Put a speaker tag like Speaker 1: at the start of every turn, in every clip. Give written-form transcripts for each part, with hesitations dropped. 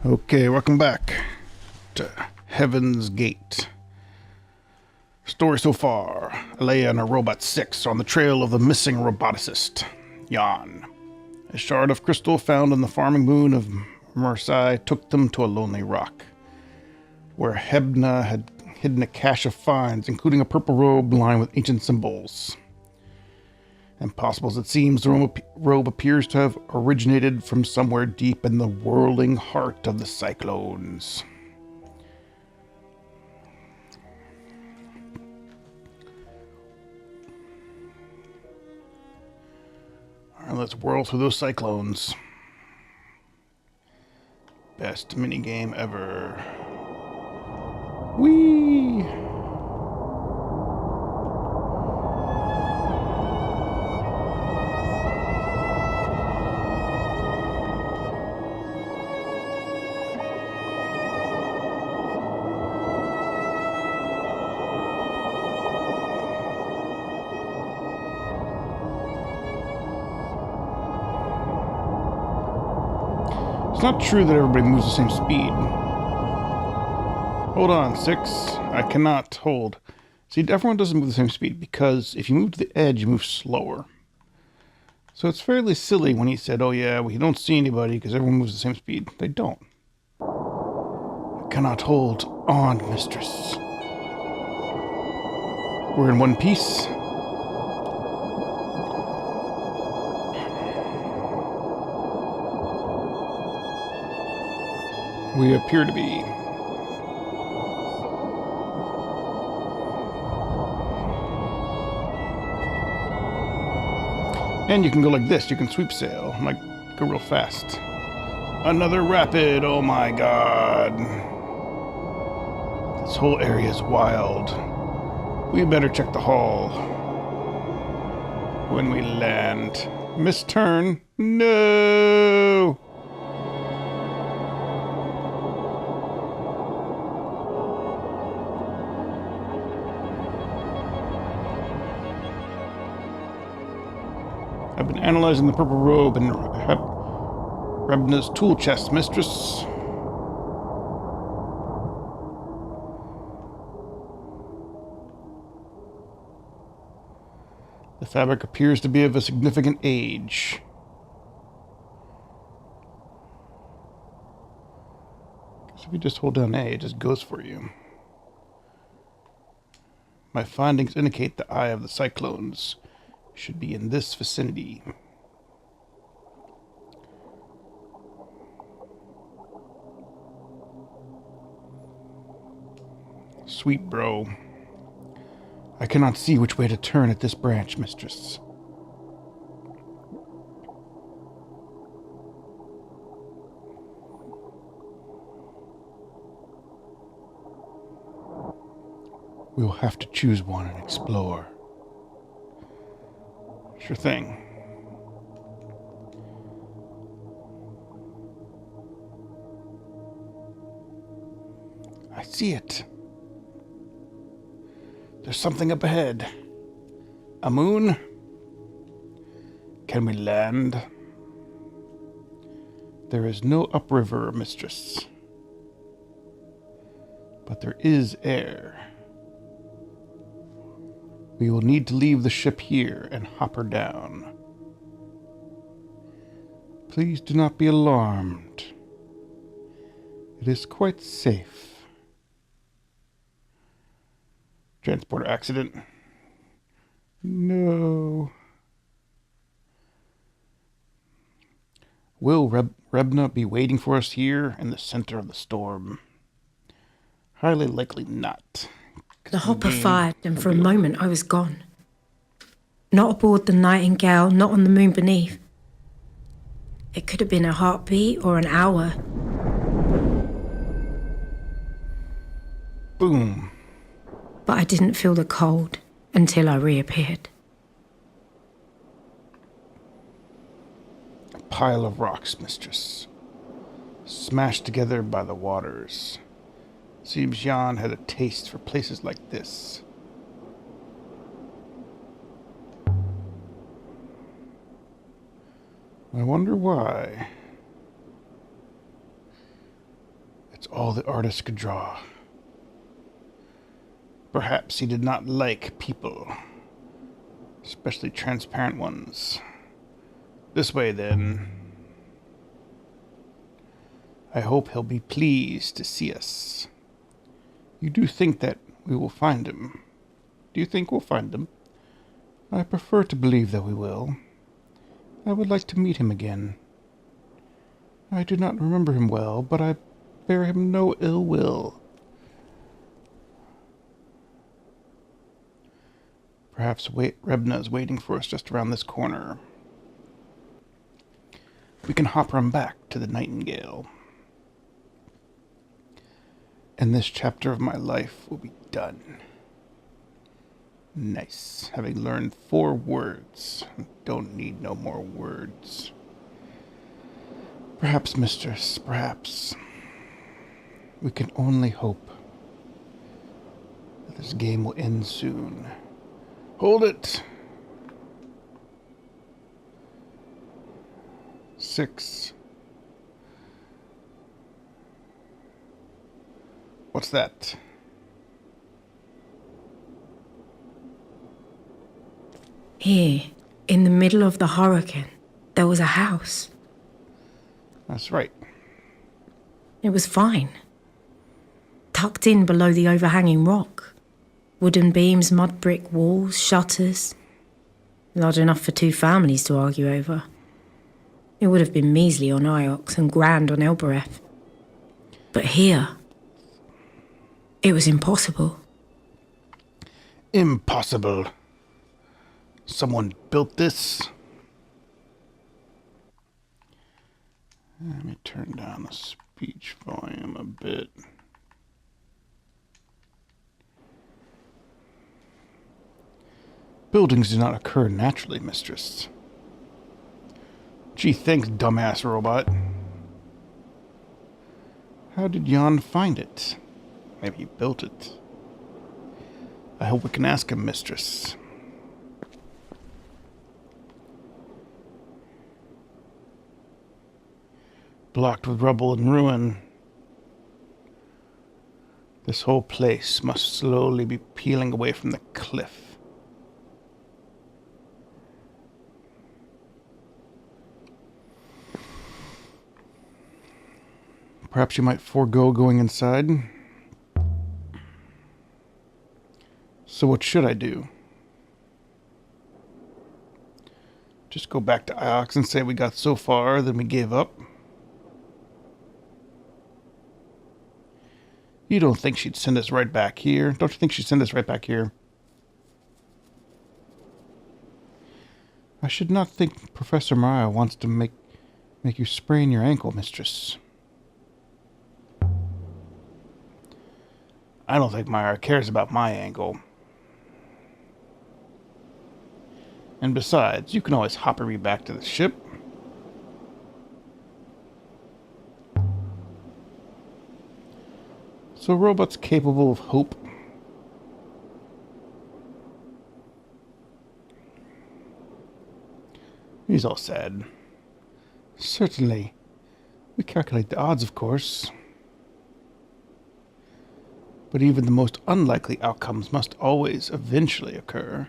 Speaker 1: Okay, welcome back to Heaven's Gate. Story so far: Alea and her Robot 6 are on the trail of the missing roboticist, Jan. A shard of crystal found on the farming moon of Mersai took them to a lonely rock, where Hebna had hidden a cache of finds, including a purple robe lined with ancient symbols. Impossible as it seems, the robe appears to have originated from somewhere deep in the whirling heart of the cyclones. Alright, let's whirl through those cyclones. Best minigame ever. Whee! It's not true that everybody moves the same speed. Hold on, 6. I cannot hold. See, everyone doesn't move the same speed because if you move to the edge, you move slower. So it's fairly silly when he said, oh yeah, we don't see anybody because everyone moves the same speed. They don't. I cannot hold on, mistress. We're in one piece. We appear to be. And you can go like this. You can sweep sail. Like, go real fast. Another rapid. Oh my god. This whole area is wild. We better check the hull when we land. Misturn. No! I've been analyzing the purple robe in Rebna's tool chest, mistress. The fabric appears to be of a significant age. So if you just hold down A, it just goes for you. My findings indicate the eye of the cyclones should be in this vicinity. Sweet bro. I cannot see which way to turn at this branch, mistress. We will have to choose one and explore. Sure thing. I see it. There's something up ahead. A moon? Can we land? There is no upriver, mistress. But there is air. We will need to leave the ship here and hop her down. Please do not be alarmed. It is quite safe. Transporter accident. No. Will Rebna be waiting for us here in the center of the storm? Highly likely not.
Speaker 2: The hopper fired, and for a moment I was gone. Not aboard the Nightingale, not on the moon beneath. It could have been a heartbeat or an hour.
Speaker 1: Boom.
Speaker 2: But I didn't feel the cold until I reappeared.
Speaker 1: A pile of rocks, mistress. Smashed together by the waters. Seems Jan had a taste for places like this. I wonder why. all the artist could draw. Perhaps he did not like people, especially transparent ones. This way, then. I hope he'll be pleased to see us. You do think that we will find him? Do you think we'll find him? I prefer to believe that we will. I would like to meet him again. I do not remember him well, but I bear him no ill will. Perhaps Rebna is waiting for us just around this corner. We can hop him back to the Nightingale. And this chapter of my life will be done. Nice. Having learned 4 words. Don't need no more words. Perhaps, mistress, perhaps. We can only hope that this game will end soon. Hold it! 6. What's that?
Speaker 2: Here, in the middle of the hurricane, there was a house.
Speaker 1: That's right.
Speaker 2: It was fine. Tucked in below the overhanging rock. Wooden beams, mud brick walls, shutters. Large enough for 2 families to argue over. It would have been measly on Iox and grand on Elbereth. But here, it was impossible.
Speaker 1: Impossible. Someone built this. Let me turn down the speech volume a bit. Buildings do not occur naturally, mistress. Gee, thanks, dumbass robot. How did Jan find it? Maybe he built it. I hope we can ask him, mistress. Blocked with rubble and ruin. This whole place must slowly be peeling away from the cliff. Perhaps you might forego going inside. So what should I do? Just go back to Iox and say we got so far, then we gave up? You don't think she'd send us right back here? Don't you think she'd send us right back here? I should not think Professor Mariah wants to make you sprain your ankle, mistress. I don't think Myra cares about my ankle. And besides, you can always hopper me back to the ship. So robots capable of hope. He's all sad. Certainly. We calculate the odds, of course. But even the most unlikely outcomes must always eventually occur.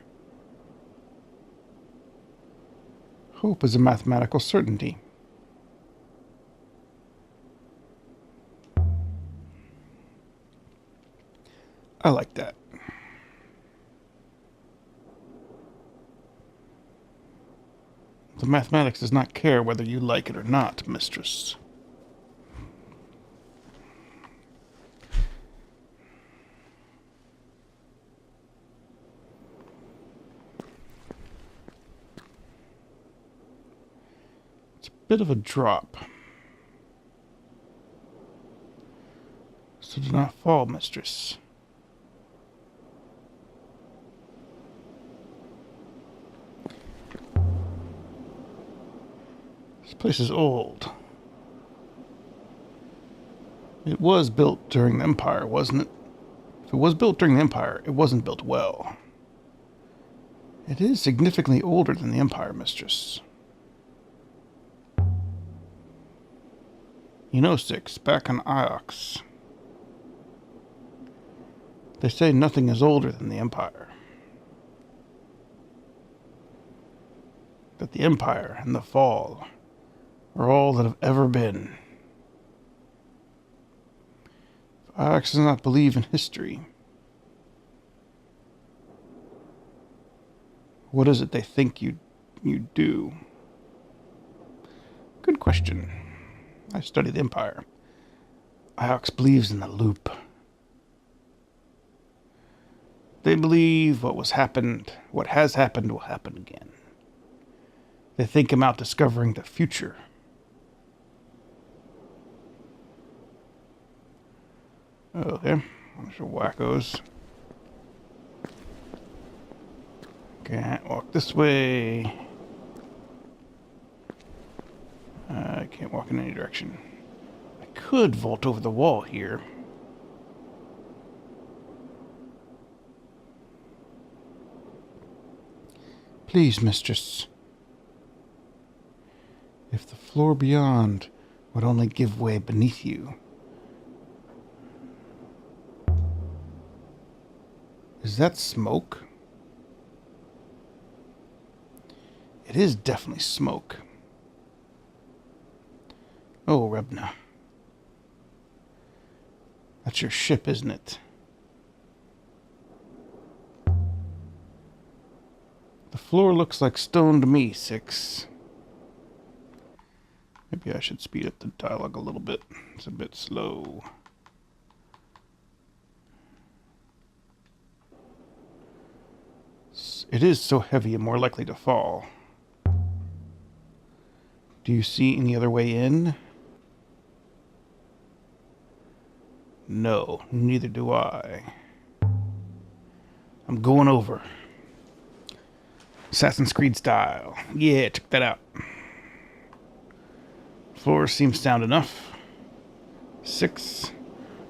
Speaker 1: Hope is a mathematical certainty. I like that. The mathematics does not care whether you like it or not, mistress. Bit of a drop. So do not fall, mistress. This place is old. It was built during the Empire, wasn't it? If it was built during the Empire, it wasn't built well. It is significantly older than the Empire, mistress. You know, Six, back on Iox, They say nothing is older than the Empire. That the Empire and the Fall are all that have ever been. If Iox does not believe in history, what is it they think you do? Good question. I study the Empire. Iox believes in the loop. They believe what has happened will happen again. They think about discovering the future. Okay, bunch of wackos. Can't walk this way. I can't walk in any direction. I could vault over the wall here. Please, mistress. If the floor beyond would only give way beneath you. Is that smoke? It is definitely smoke. Oh, Rebna. That's your ship, isn't it? The floor looks like stone to me, Six. Maybe I should speed up the dialogue a little bit. It's a bit slow. It is so heavy and more likely to fall. Do you see any other way in? No, neither do I. I'm going over. Assassin's Creed style. Yeah, check that out. Floor seems sound enough. Six.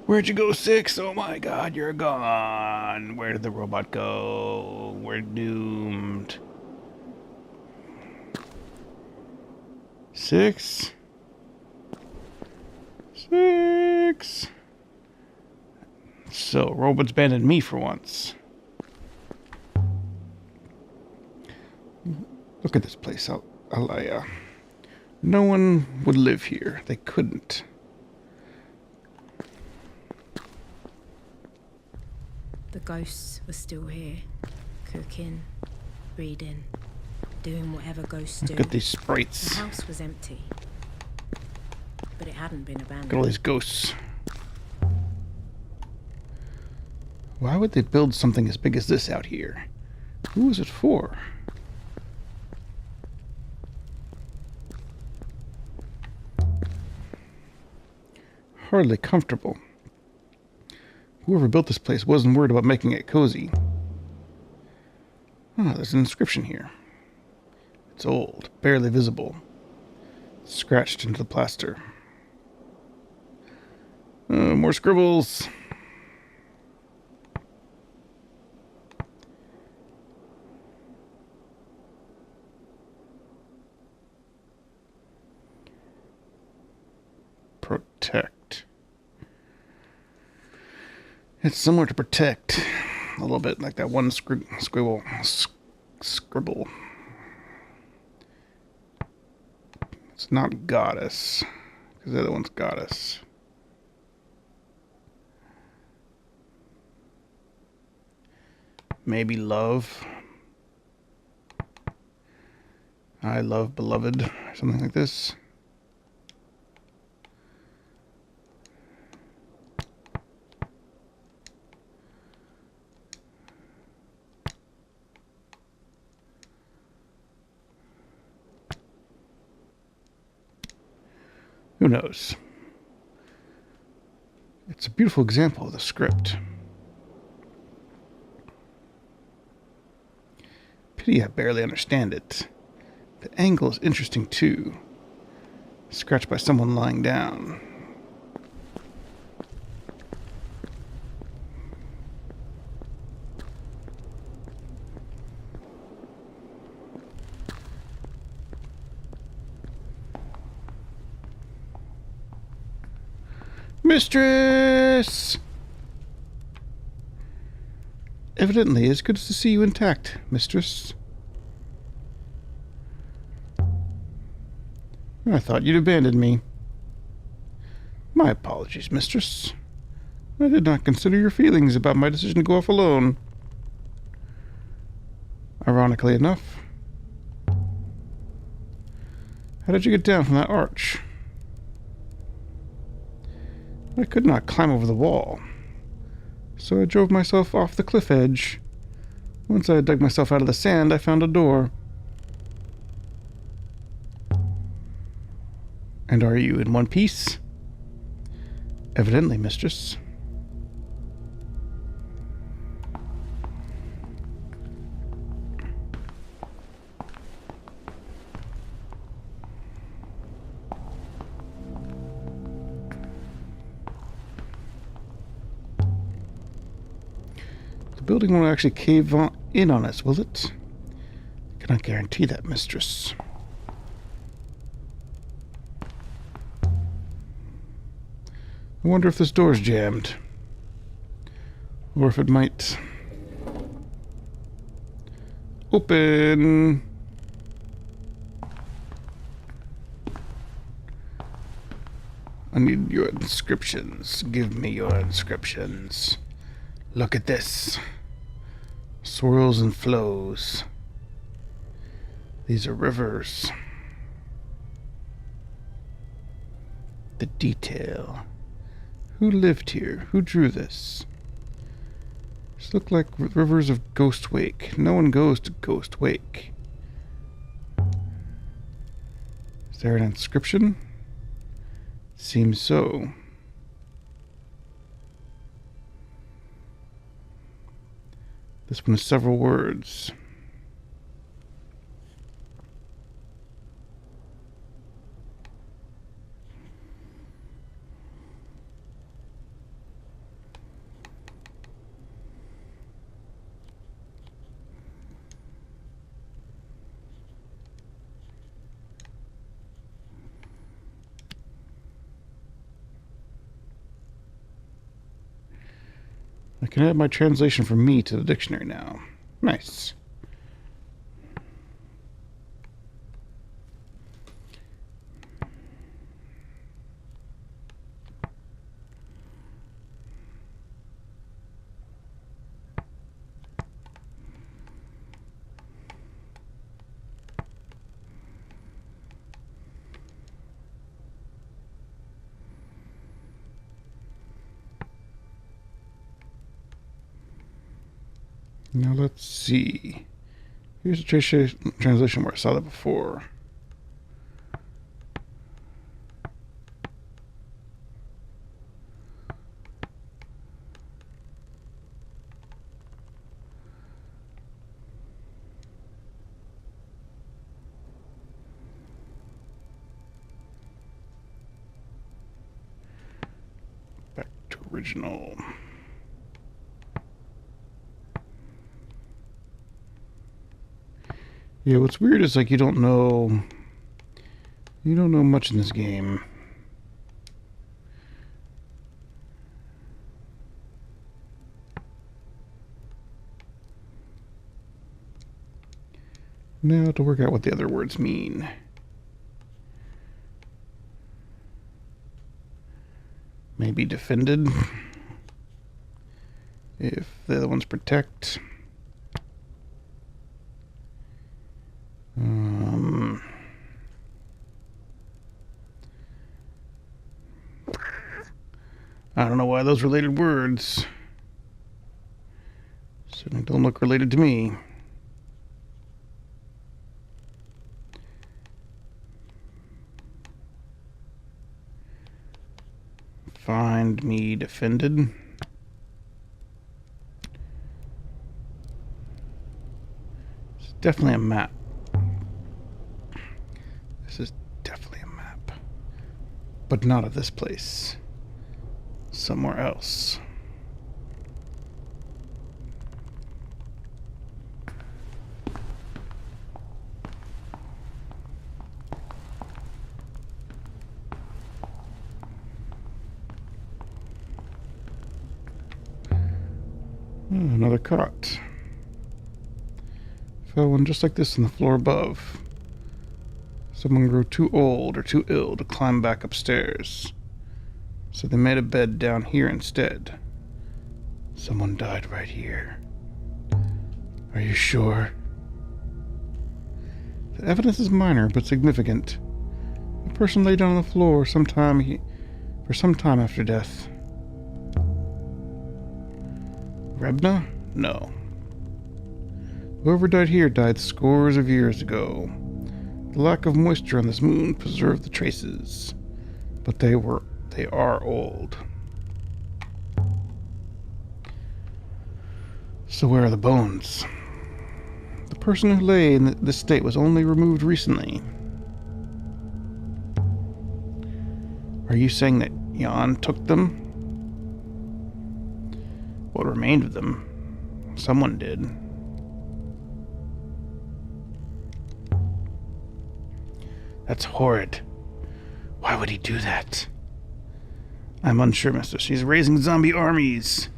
Speaker 1: Where'd you go, Six? Oh my god, you're gone. Where did the robot go? We're doomed. Six. So, robots abandoned me for once. Look at this place, Alaya. No one would live here. They couldn't.
Speaker 2: The ghosts were still here, cooking, reading, doing whatever ghosts do.
Speaker 1: Look at these sprites.
Speaker 2: The house was empty, but it hadn't been abandoned.
Speaker 1: Look at all these ghosts. Why would they build something as big as this out here? Who was it for? Hardly comfortable. Whoever built this place wasn't worried about making it cozy. Ah, there's an inscription here. It's old, barely visible. Scratched into the plaster. More scribbles. Protect. It's similar to protect. A little bit like that one scribble. It's not goddess. Because the other one's goddess. Maybe love. I love beloved. Or something like this. Who knows? It's a beautiful example of the script. Pity I barely understand it. The angle is interesting too. Scratched by someone lying down. Mistress! Evidently, it's good to see you intact, mistress. I thought you'd abandoned me. My apologies, mistress. I did not consider your feelings about my decision to go off alone. Ironically enough. How did you get down from that arch? I could not climb over the wall, so I drove myself off the cliff edge. Once I had dug myself out of the sand, I found a door. And are you in one piece? Evidently, mistress. The building won't actually cave in on us, will it? I cannot guarantee that, mistress. I wonder if this door's jammed. Or if it might open. I need your inscriptions. Give me your inscriptions. Look at this. Swirls and flows. These are rivers. The detail. Who lived here? Who drew this? These look like rivers of Ghost Wake. No one goes to Ghost Wake. Is there an inscription? Seems so. This one has several words. I can add my translation from me to the dictionary now. Nice. Now let's see. Here's a translation where I saw that before. Back to original. Yeah, what's weird is like you don't know much in this game. Now to work out what the other words mean. Maybe defended. If the other ones protect. I don't know why those related words certainly don't look related to me. Find me defended. It's definitely a map. This is definitely a map. But not of this place. Somewhere else. Another cot. Fell one just like this on the floor above. Someone grew too old or too ill to climb back upstairs, so they made a bed down here instead. Someone died right here. Are you sure? The evidence is minor but significant. The person lay down on the floor for some time after death. Rebna? No. Whoever died here died scores of years ago. The lack of moisture on this moon preserved the traces, but they are old. So where are the bones? The person who lay in this state was only removed recently. Are you saying that Jan took them? What remained of them? Someone did. That's horrid. Why would he do that? I'm unsure, mistress. He's raising zombie armies.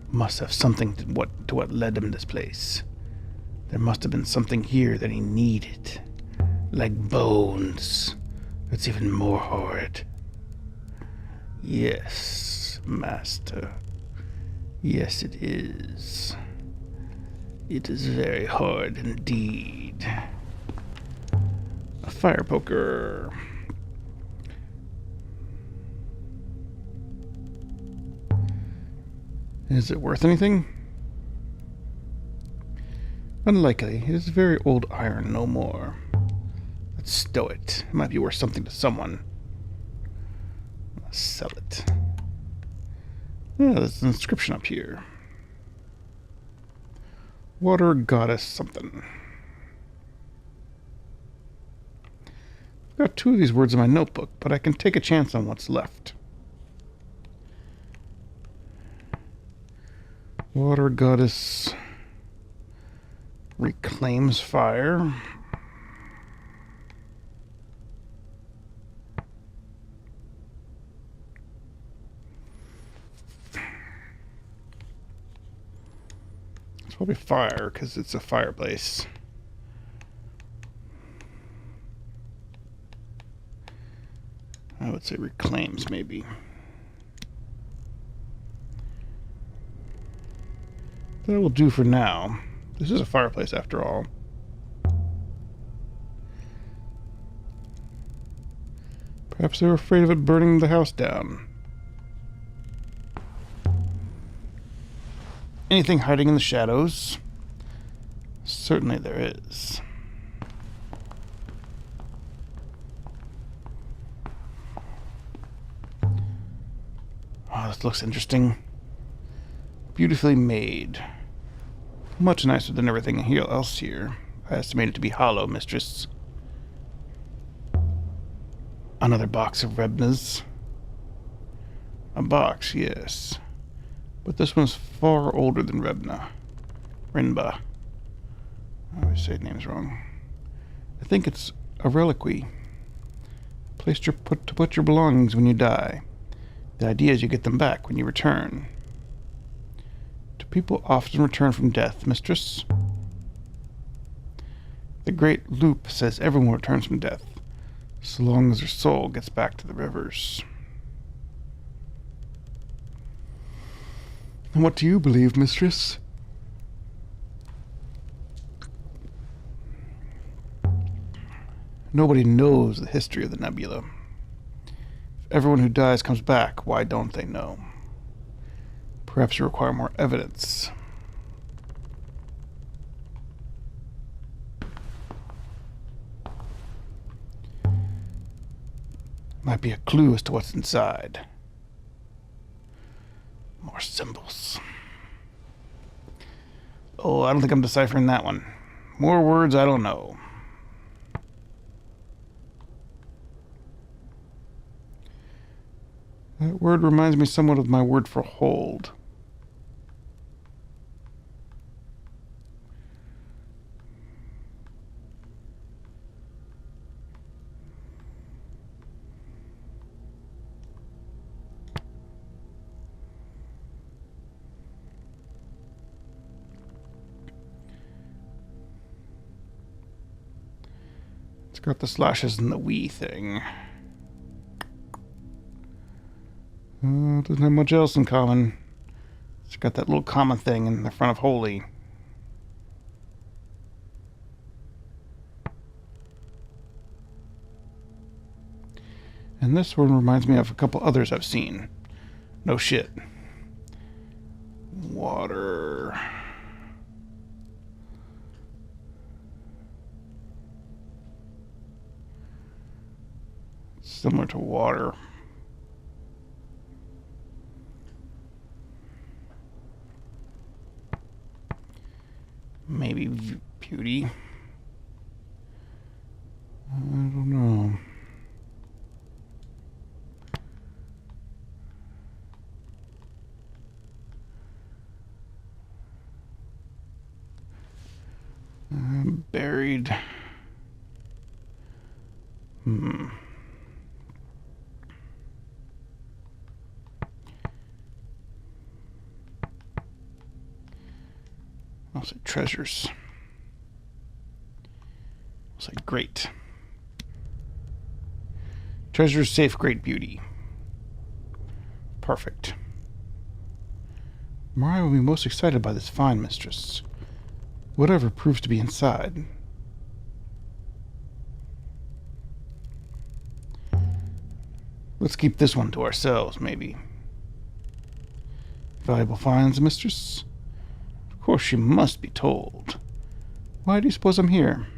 Speaker 1: Must have something to what led him to this place. There must have been something here that he needed. Like bones. That's even more horrid. Yes, master. Yes, it is. It is very hard indeed. A fire poker. Is it worth anything? Unlikely. It is very old iron, no more. Let's stow it. It might be worth something to someone. Let's sell it. Yeah, there's an inscription up here. Water goddess something. I've got 2 of these words in my notebook, but I can take a chance on what's left. Water goddess reclaims fire. It's probably fire because it's a fireplace. I would say reclaims, maybe. That will do for now. This is a fireplace after all. Perhaps they were afraid of it burning the house down. Anything hiding in the shadows? Certainly there is. Oh, this looks interesting. Beautifully made. Much nicer than everything else here. I estimate it to be hollow, mistress. Another box of Rebnas. A box, yes. But this one's far older than Rebna. Rinba. I always say names wrong. I think it's a reliquary. Place to put your belongings when you die. The idea is you get them back when you return. Do people often return from death, mistress? The Great Loop says everyone returns from death, so long as their soul gets back to the rivers. And what do you believe, mistress? Nobody knows the history of the nebula. If everyone who dies comes back, why don't they know? Perhaps you require more evidence. Might be a clue as to what's inside. More symbols. Oh, I don't think I'm deciphering that one. More words I don't know. That word reminds me somewhat of my word for hold. It's got the slashes and the wee thing. Doesn't have much else in common. It's got that little comma thing in the front of holy. And this one reminds me of a couple others I've seen. No shit. Water. Similar to water. Maybe beauty. I don't know. Buried. I'll say treasures. I'll say great. Treasures, safe, great beauty. Perfect. Mariah will be most excited by this find, mistress. Whatever proves to be inside. Let's keep this one to ourselves, maybe. Valuable finds, mistress? Of course she must be told. Why do you suppose I'm here?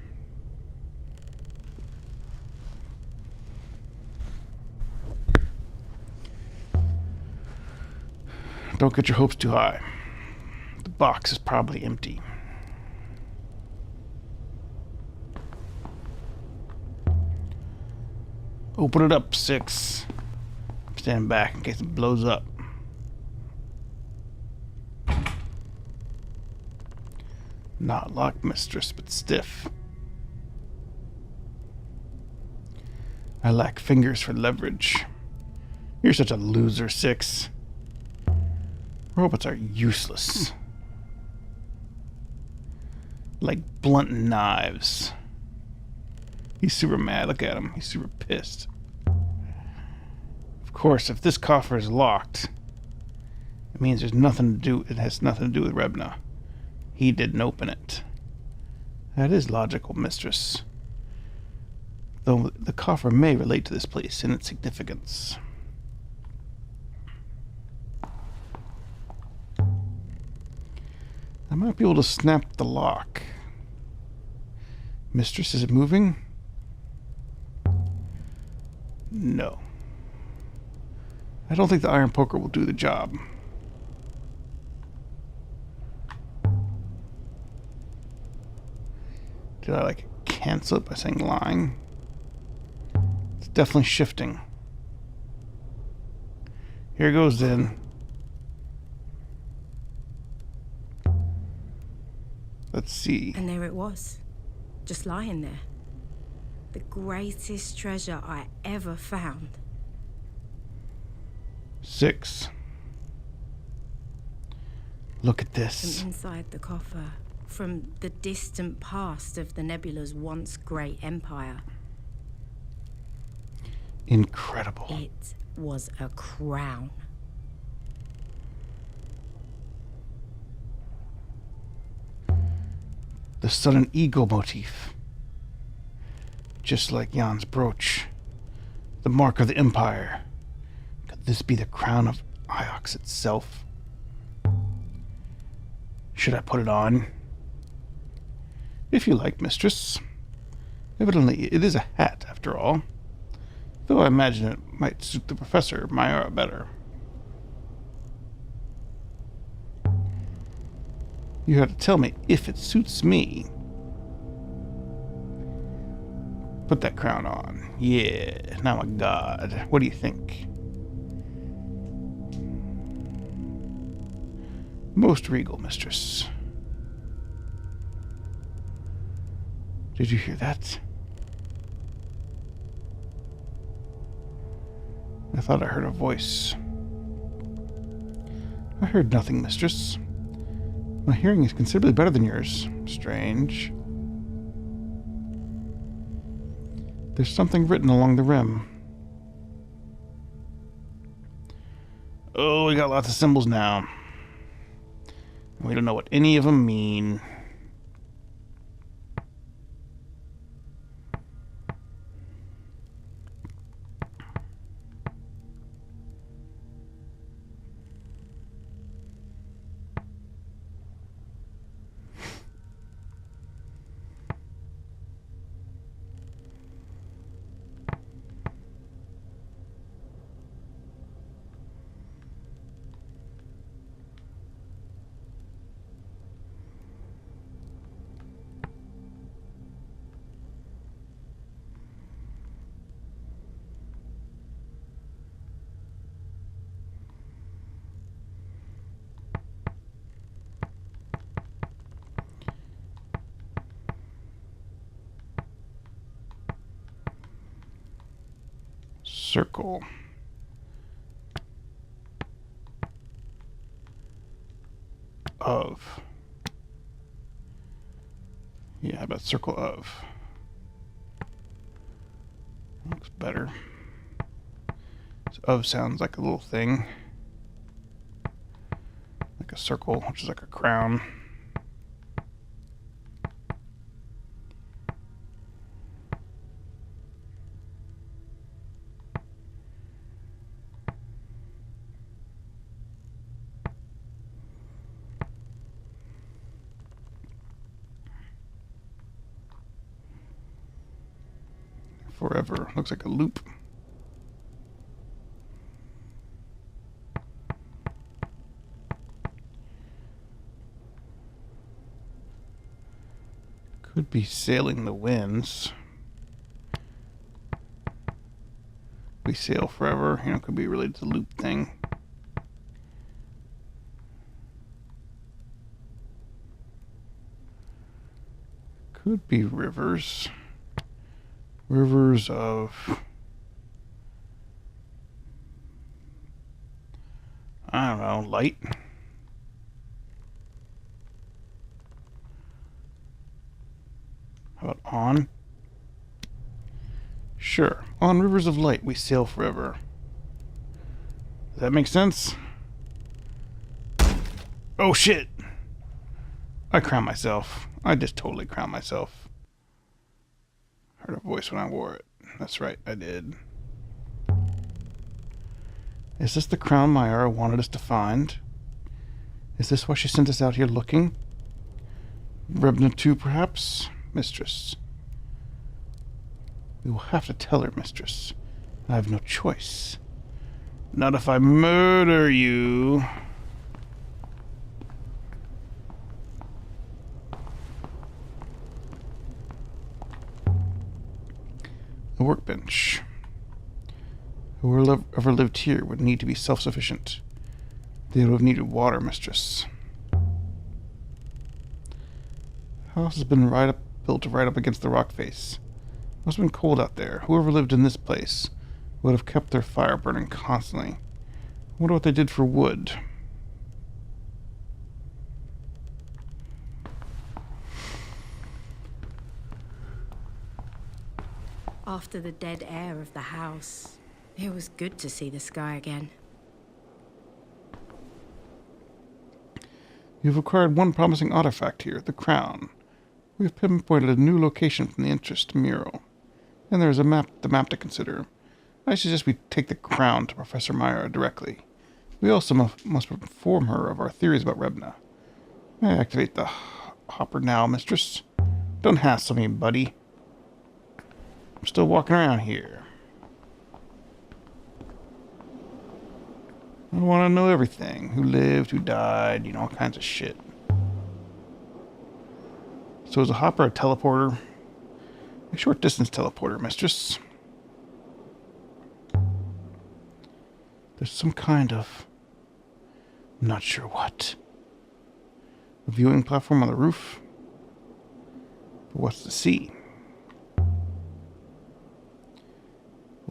Speaker 1: Don't get your hopes too high. The box is probably empty. Open it up, 6. Stand back in case it blows up. Not locked, mistress, but stiff. I lack fingers for leverage. You're such a loser, 6. Robots are useless. Like blunt knives. He's super mad. Look at him. He's super pissed. Of course, if this coffer is locked, it means there's nothing to do. It has nothing to do with Rebna. He didn't open it. That is logical, mistress. Though the coffer may relate to this place in its significance. I might be able to snap the lock. Mistress, is it moving? No. I don't think the iron poker will do the job. Did I cancel it by saying lying? It's definitely shifting. Here goes then. Let's see.
Speaker 2: And there it was, just lying there. The greatest treasure I ever found.
Speaker 1: 6. Look at this.
Speaker 2: From inside the coffer, from the distant past of the Nebula's once great empire.
Speaker 1: Incredible.
Speaker 2: It was a crown.
Speaker 1: The sun and eagle motif. Just like Jan's brooch. The mark of the Empire. Could this be the crown of Iox itself? Should I put it on? If you like, mistress. Evidently, it is a hat, after all. Though I imagine it might suit the Professor Mayara better. You have to tell me if it suits me. Put that crown on. Yeah, now I'm a god. What do you think? Most regal, mistress. Did you hear that? I thought I heard a voice. I heard nothing, mistress. My hearing is considerably better than yours. Strange. There's something written along the rim. Oh, we got lots of symbols now. We don't know what any of them mean. Circle. Of. Yeah, how about circle of? Looks better. So of sounds like a little thing. Like a circle, which is like a crown. Forever. Looks like a loop. Could be sailing the winds. We sail forever. You know, could be related to the loop thing. Could be rivers. Rivers of... I don't know, light? How about on? Sure. On rivers of light we sail forever. Does that make sense? Oh shit! I crowned myself. I just totally crowned myself. Heard a voice when I wore it. That's right, I did. Is this the crown Mayara wanted us to find? Is this why she sent us out here looking? Rebna too, perhaps? Mistress. We will have to tell her, mistress. I have no choice. Not if I murder you. A workbench. Whoever lived here would need to be self-sufficient. They would have needed water, mistress. House has been built right up against the rock face. Must have been cold out there. Whoever lived in this place would have kept their fire burning constantly. I wonder what they did for wood.
Speaker 2: After the dead air of the house, it was good to see the sky again.
Speaker 1: You've acquired one promising artifact here, the crown. We've pinpointed a new location from the interest mural. And there's the map to consider. I suggest we take the crown to Professor Mayara directly. We also must inform her of our theories about Rebna. May I activate the hopper now, mistress? Don't hassle me, buddy. I'm still walking around here. I want to know everything. Who lived, who died, you know, all kinds of shit. So is a hopper a teleporter? A short distance teleporter, mistress. There's some kind of... I'm not sure what. A viewing platform on the roof? But what's to see?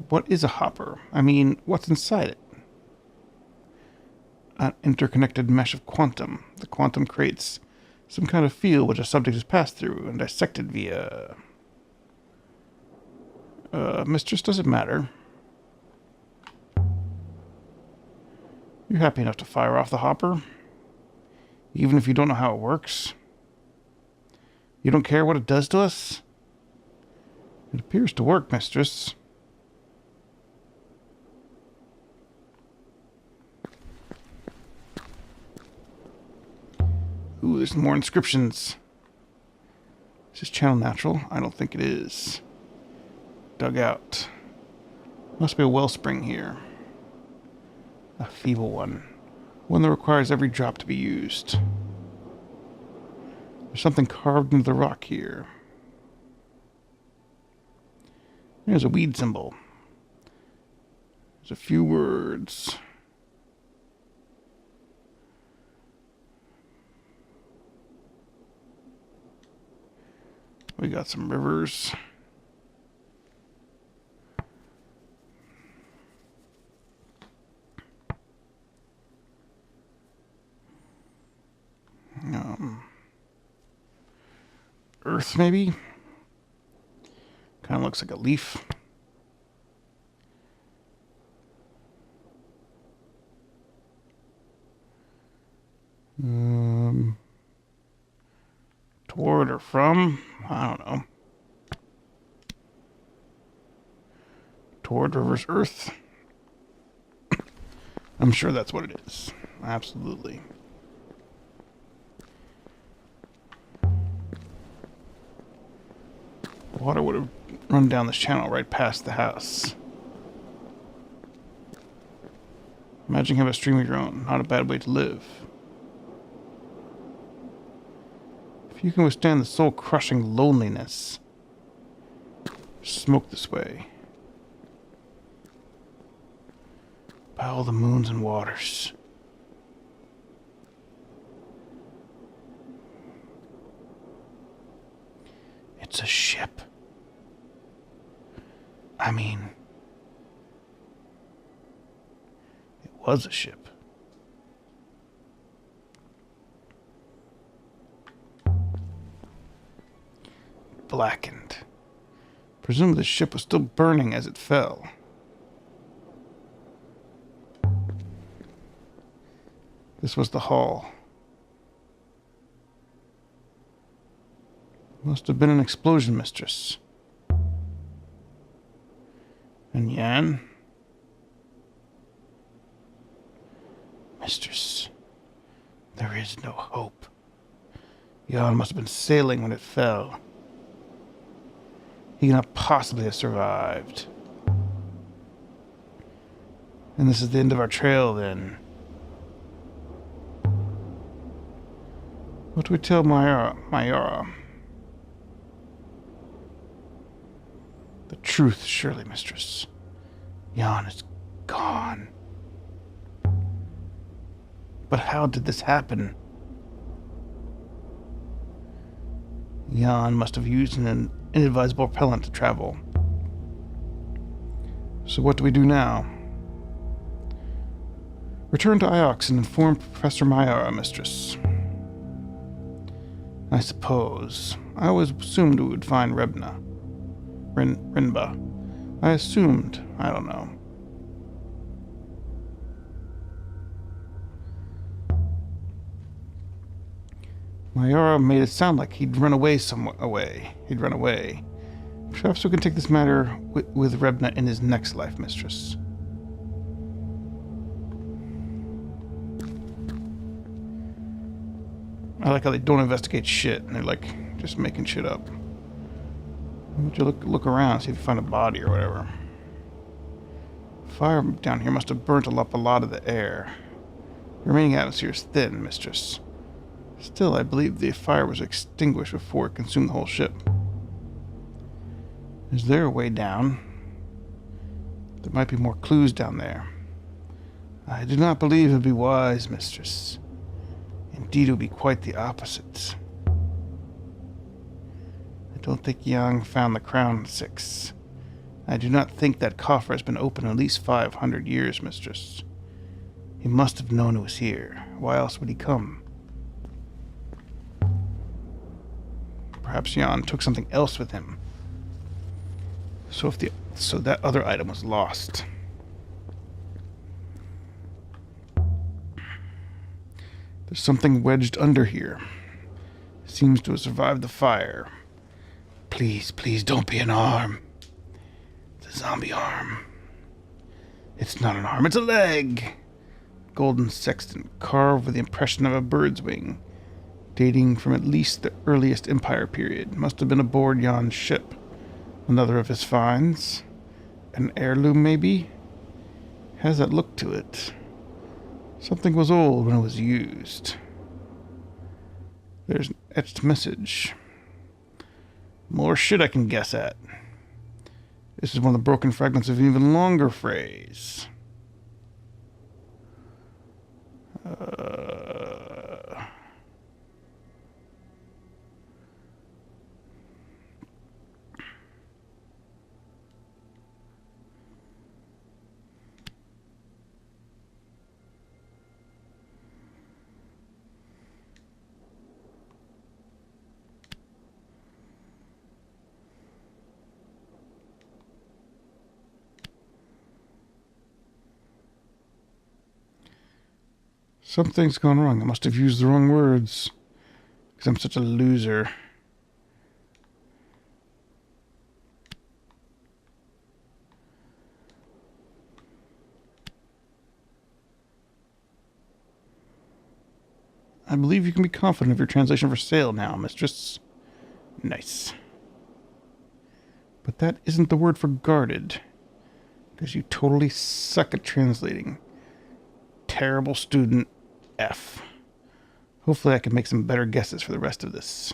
Speaker 1: What is a hopper? I mean, what's inside it? An interconnected mesh of quantum. The quantum creates some kind of field which a subject is passed through and dissected via... Mistress, does it matter? You're happy enough to fire off the hopper? Even if you don't know how it works? You don't care what it does to us? It appears to work, mistress. Ooh, there's more inscriptions. Is this channel natural? I don't think it is. Dug out. Must be a wellspring here. A feeble one. One that requires every drop to be used. There's something carved into the rock here. There's a weed symbol. There's a few words. We got some rivers. Earth, maybe? Kind of looks like a leaf. Toward or from? I don't know. Toward Rivers Earth? I'm sure that's what it is. Absolutely. Water would have run down this channel right past the house. Imagine having a stream of your own. Not a bad way to live. If you can withstand the soul-crushing loneliness, smoke this way. By all the moons and waters. It's a ship. I mean, it was a ship. Blackened. Presumably the ship was still burning as it fell. This was the hull. Must have been an explosion, mistress. And Yan? Mistress, there is no hope. Yan must have been sailing when it fell. He cannot possibly have survived. And this is the end of our trail, then. What do we tell Mayara? The truth, surely, mistress. Yan is gone. But how did this happen? Yan must have used an inadvisable propellant to travel. So what do we do now? Return to Iox and inform Professor Mayara, mistress. I suppose. I always assumed we would find Rebna. Rinba. I assumed. I don't know. Mayara made it sound like he'd run away He'd run away. Perhaps we can take this matter with Rebna in his next life, mistress. I like how they don't investigate shit, and they're like just making shit up. Why don't you look around, see if you find a body or whatever. Fire down here must have burnt up a lot of the air. The remaining atmosphere is thin, mistress. Still, I believe the fire was extinguished before it consumed the whole ship. Is there a way down? There might be more clues down there. I do not believe it would be wise, mistress. Indeed, it would be quite the opposite. I don't think Yang found the Crown 6. I do not think that coffer has been open at least 500 years, mistress. He must have known it was here. Why else would he come? Perhaps Yan took something else with him. So that other item was lost. There's something wedged under here. Seems to have survived the fire. Please, please don't be an arm. It's a zombie arm. It's not an arm, it's a leg. Golden sextant carved with the impression of a bird's wing, dating from at least the earliest Empire period. Must have been aboard Jan's ship. Another of his finds. An heirloom, maybe? Has that look to it. Something was old when it was used. There's an etched message. More shit I can guess at. This is one of the broken fragments of an even longer phrase. Something's gone wrong. I must have used the wrong words. Because I'm such a loser. I believe you can be confident of your translation for sale now, mistress. Nice. But that isn't the word for guarded. Because you totally suck at translating. Terrible student F. Hopefully I can make some better guesses for the rest of this.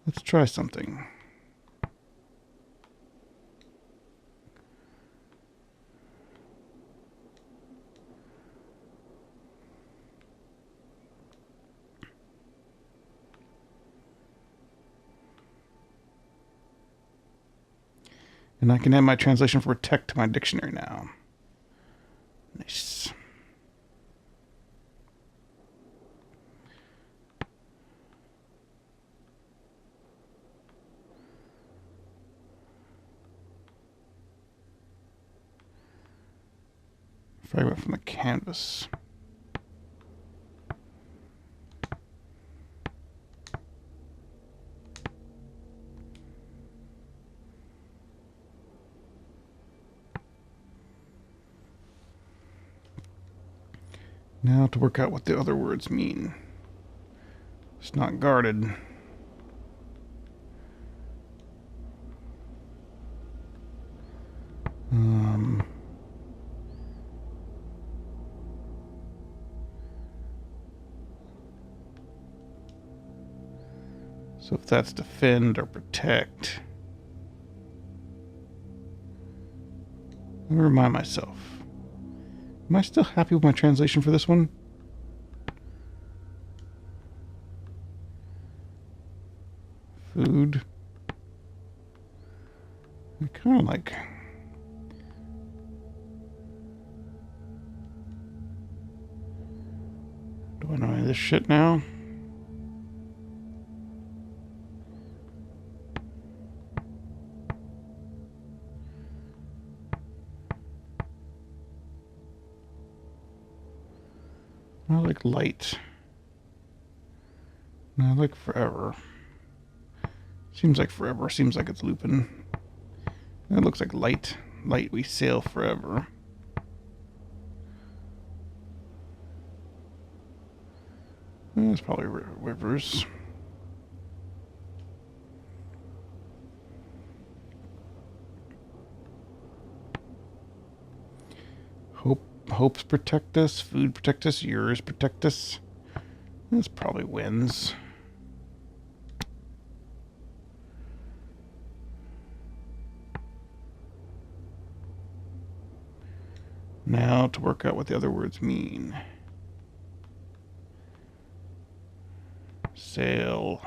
Speaker 1: Let's try something. And I can add my translation for protect to my dictionary now. Nice. Fragment from the canvas. Now to work out what the other words mean. It's not guarded. So if that's defend or protect, let me remind myself. Am I still happy with my translation for this one? Food. I kind of like... Do I know any of this shit now? I like light. No, I like forever. Seems like forever. Seems like it's looping. It looks like light. Light, we sail forever. It's probably rivers. Hopes protect us. Food protect us. Yours protect us. This probably wins. Now to work out what the other words mean. Sail.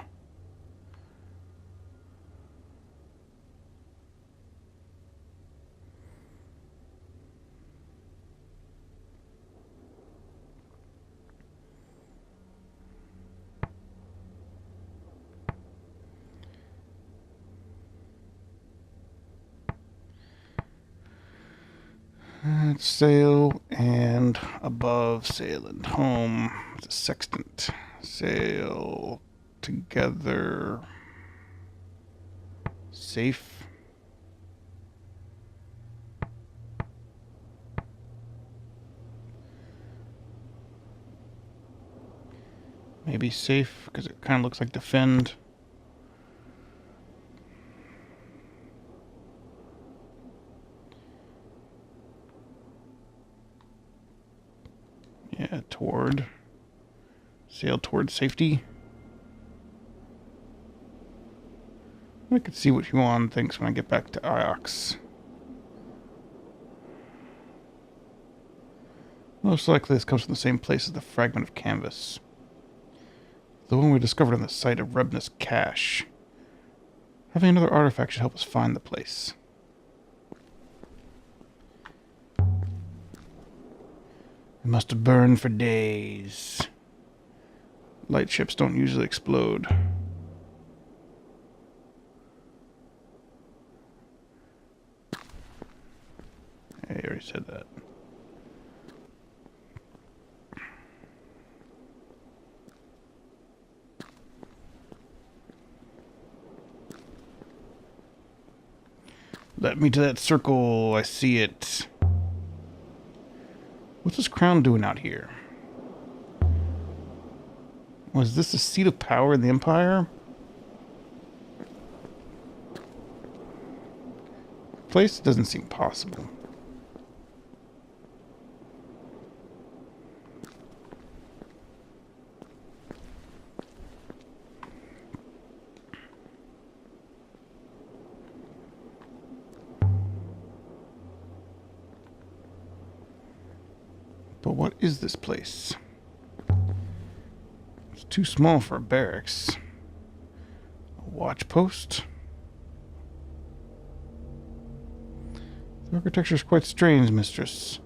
Speaker 1: Let's sail and above, sail and home. It's a sextant. Sail together. Safe. Maybe safe, because it kind of looks like defend. Yeah, toward. Sail toward safety. I can see what Huan thinks when I get back to Iox. Most likely this comes from the same place as the fragment of canvas. The one we discovered on the site of Rebna's cache. Having another artifact should help us find the place. It must have burned for days. Light ships don't usually explode. I already said that. Let me to that circle. I see it. What's this crown doing out here? Was this a seat of power in the Empire? The place doesn't seem possible. But what is this place? It's too small for a barracks. A watch post? The architecture is quite strange, mistress.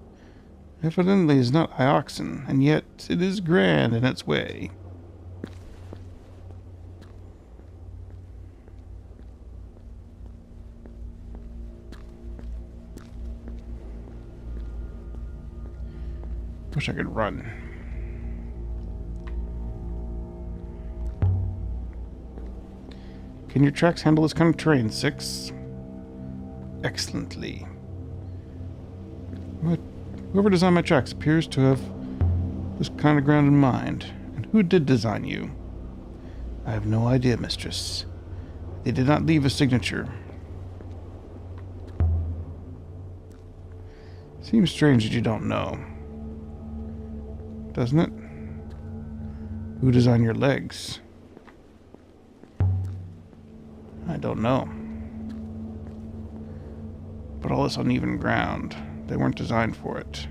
Speaker 1: Evidently it's not Ioxan, and yet it is grand in its way. Wish I could run. Can your tracks handle this kind of terrain, Six? Excellently. Whoever designed my tracks appears to have this kind of ground in mind. And who did design you? I have no idea, mistress. They did not leave a signature. Seems strange that you don't know. Doesn't it? Who designed your legs? I don't know. But all this uneven ground, they weren't designed for it.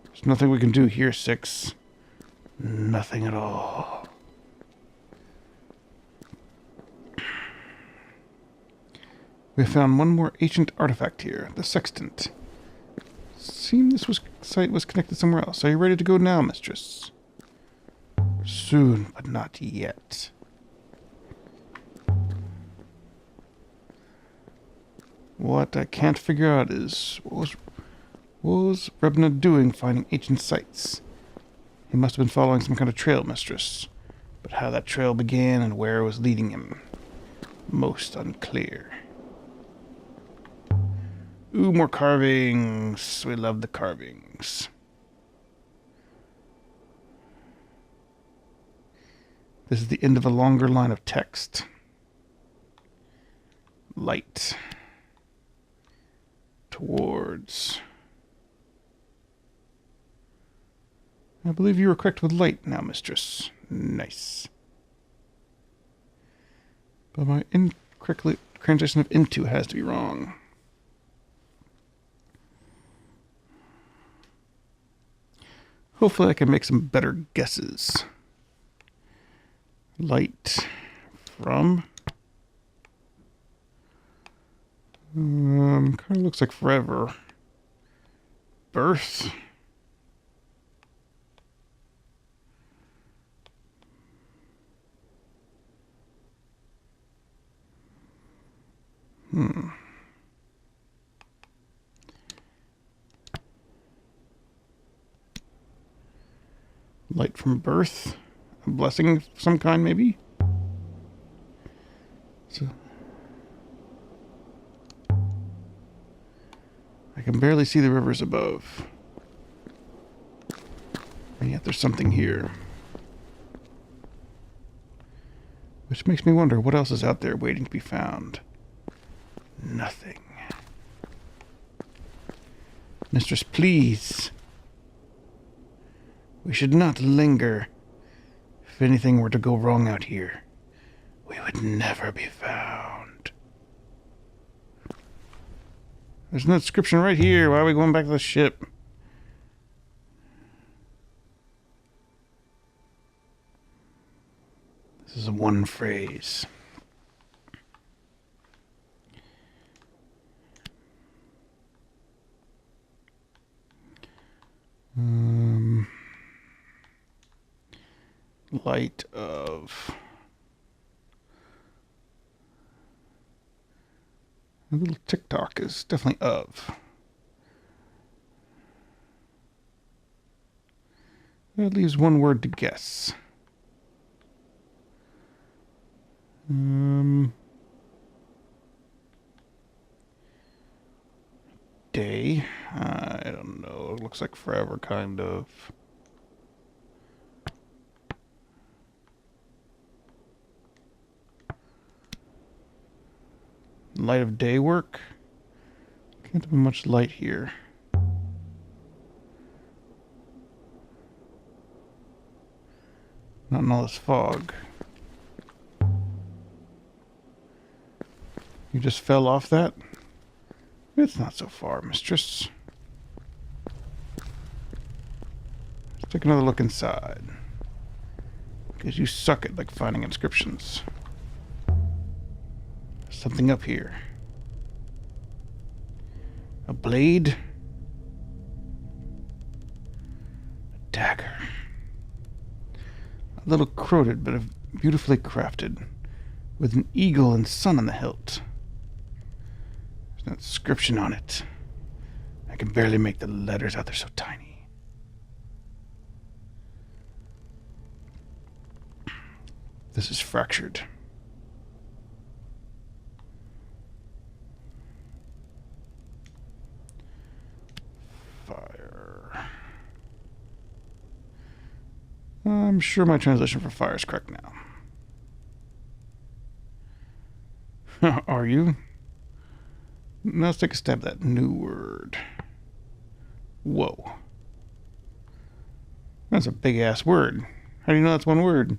Speaker 1: There's nothing we can do here, Six. Nothing at all. We have found one more ancient artifact here, the sextant. Seemed this site was connected somewhere else. Are you ready to go now, mistress? Soon, but not yet. What I can't figure out is, what was Rebna doing finding ancient sites? He must have been following some kind of trail, mistress. But how that trail began and where it was leading him, most unclear. Ooh, more carvings. We love the carvings. This is the end of a longer line of text. Light. Towards. I believe you were correct with light now, mistress. Nice. But my incorrect translation of into has to be wrong. Hopefully I can make some better guesses. Light from... kind of looks like forever. Birth. Light from birth. A blessing of some kind, maybe? So, I can barely see the rivers above. And yet there's something here. Which makes me wonder what else is out there waiting to be found. Nothing. Mistress, please. We should not linger. If anything were to go wrong out here, we would never be found. There's an inscription right here. Why are we going back to the ship? This is one phrase. Light of... A little tick-tock is definitely of. That leaves one word to guess. Day. I don't know. It looks like forever, kind of. Light of day work. Can't have much light here. Not in all this fog. You just fell off that? It's not so far, mistress. Let's take another look inside. Because you suck at, like, finding inscriptions. There's something up here. A blade. A dagger. A little corroded, but beautifully crafted. With an eagle and sun on the hilt. There's an inscription on it. I can barely make the letters out, they're so tiny. This is fractured. Fire. I'm sure my translation for fire is correct now. Are you? Now let's take a stab at that new word. Whoa. That's a big ass word. How do you know that's one word?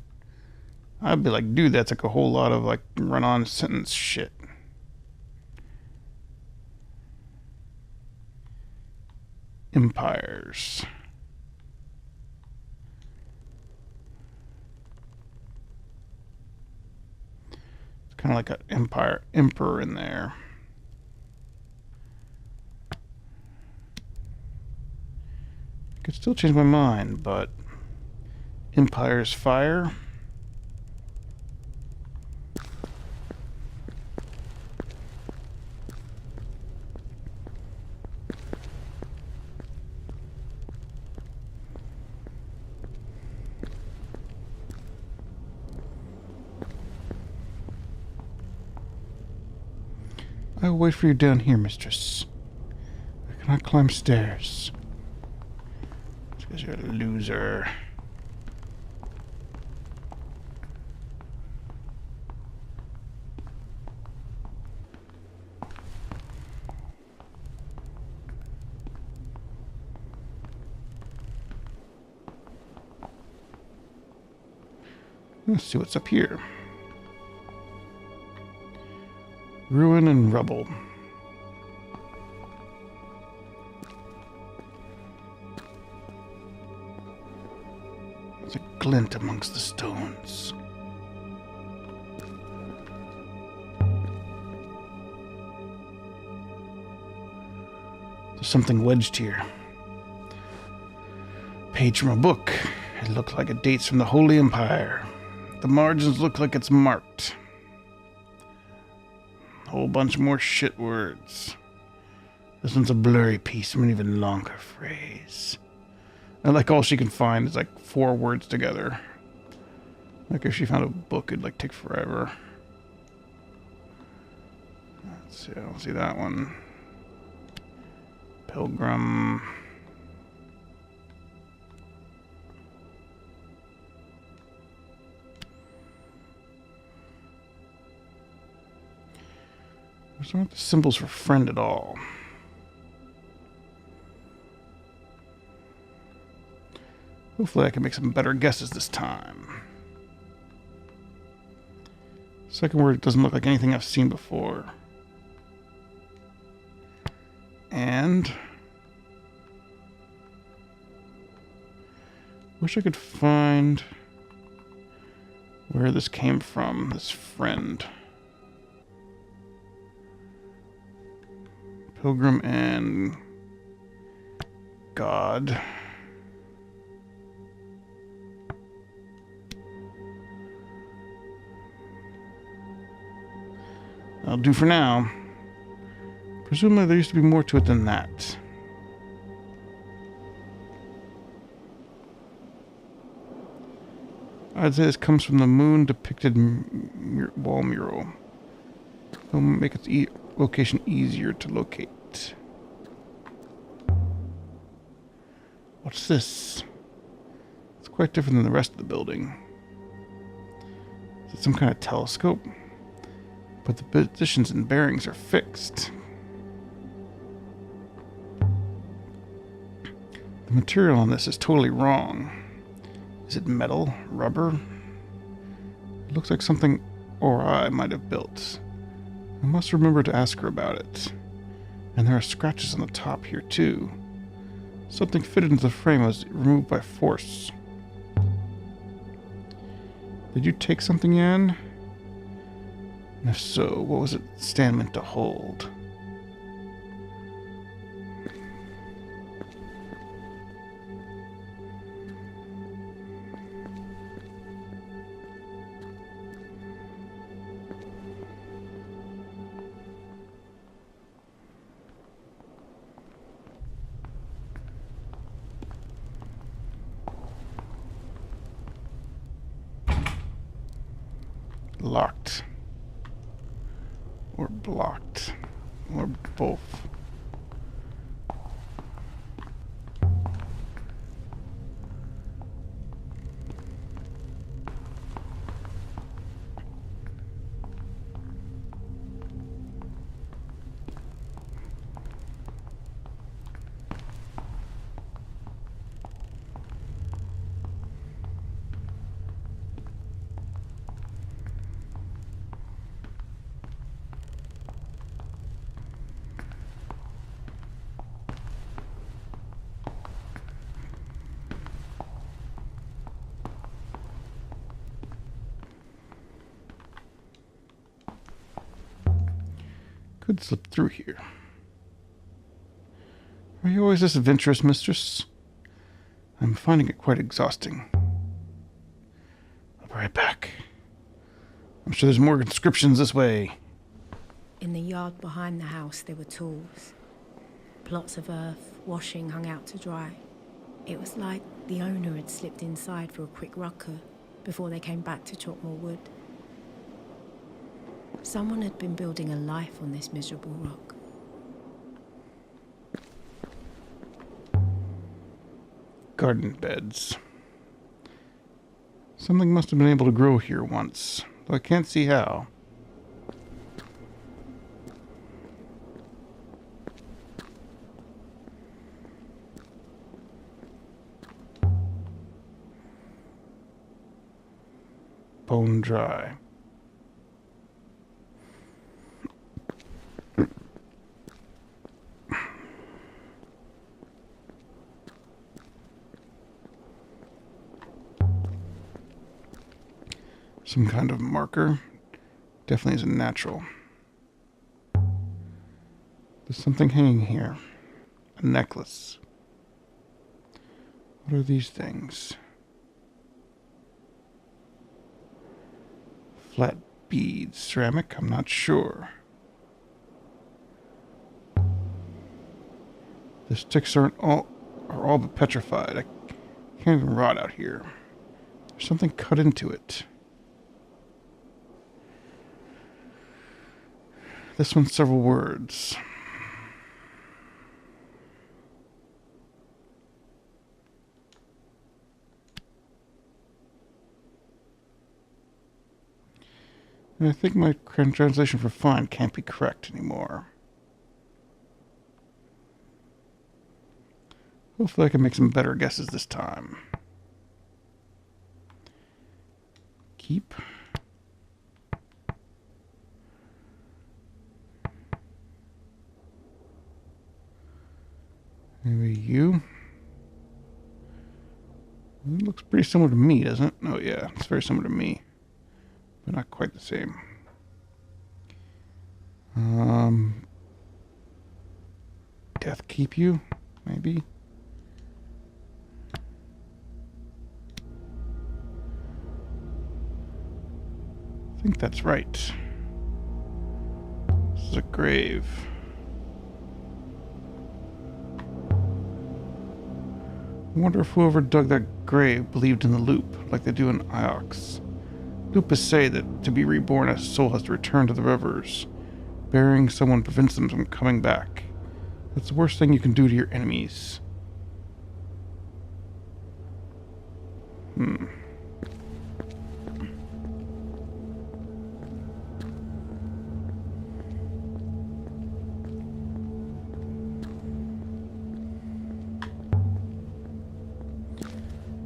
Speaker 1: I'd be like, dude, that's like a whole lot of like run-on sentence shit. Empires. It's kind of like an emperor in there. Could still change my mind, but Empire's fire. I will wait for you down here, mistress. I cannot climb stairs. It's because you're a loser. Let's see what's up here. Ruin and rubble. There's a glint amongst the stones. There's something wedged here. Page from a book. It looked like it dates from the Holy Empire. The margins look like it's marked. Whole bunch more shit words. This one's a blurry piece of an even longer phrase. And like all she can find is like 4 words together. Like if she found a book, it'd like take forever. Let's see, I don't see that one. Pilgrim. Those aren't the symbols for friend at all. Hopefully I can make some better guesses this time. Second word doesn't look like anything I've seen before. And wish I could find where this came from, this friend. Pilgrim and God. That'll do for now. Presumably there used to be more to it than that. I'd say this comes from the moon depicted wall mural. It'll make its location easier to locate. What's this? It's quite different than the rest of the building. Is it some kind of telescope? But the positions and bearings are fixed. The material on this is totally wrong. Is it metal? Rubber? It looks like something Ori might have built. I must remember to ask her about it. And there are scratches on the top here too. Something fitted into the frame was removed by force. Did you take something, Yan? And if so, what was it stand meant to hold? Locked. Or blocked. Or both. Could slip through here. Are you always this adventurous, mistress? I'm finding it quite exhausting. I'll be right back. I'm sure there's more inscriptions this way.
Speaker 2: In the yard behind the house, there were tools. Plots of earth, washing hung out to dry. It was like the owner had slipped inside for a quick rucker before they came back to chop more wood. Someone had been building a life on this miserable rock.
Speaker 1: Garden beds. Something must have been able to grow here once, though I can't see how. Bone dry. Some kind of marker. Definitely isn't natural. There's something hanging here. A necklace. What are these things? Flat beads. Ceramic? I'm not sure. The sticks are all but petrified. I can't even rot out here. There's something cut into it. This one's several words. And I think my translation for fine can't be correct anymore. Hopefully I can make some better guesses this time. Keep. Maybe you. It looks pretty similar to me, doesn't it? Oh yeah, it's very similar to me. But not quite the same. Death keep you? Maybe? I think that's right. This is a grave. I wonder if whoever dug that grave believed in the loop, like they do in Iox. Lupas say that to be reborn, a soul has to return to the rivers. Burying someone prevents them from coming back. That's the worst thing you can do to your enemies.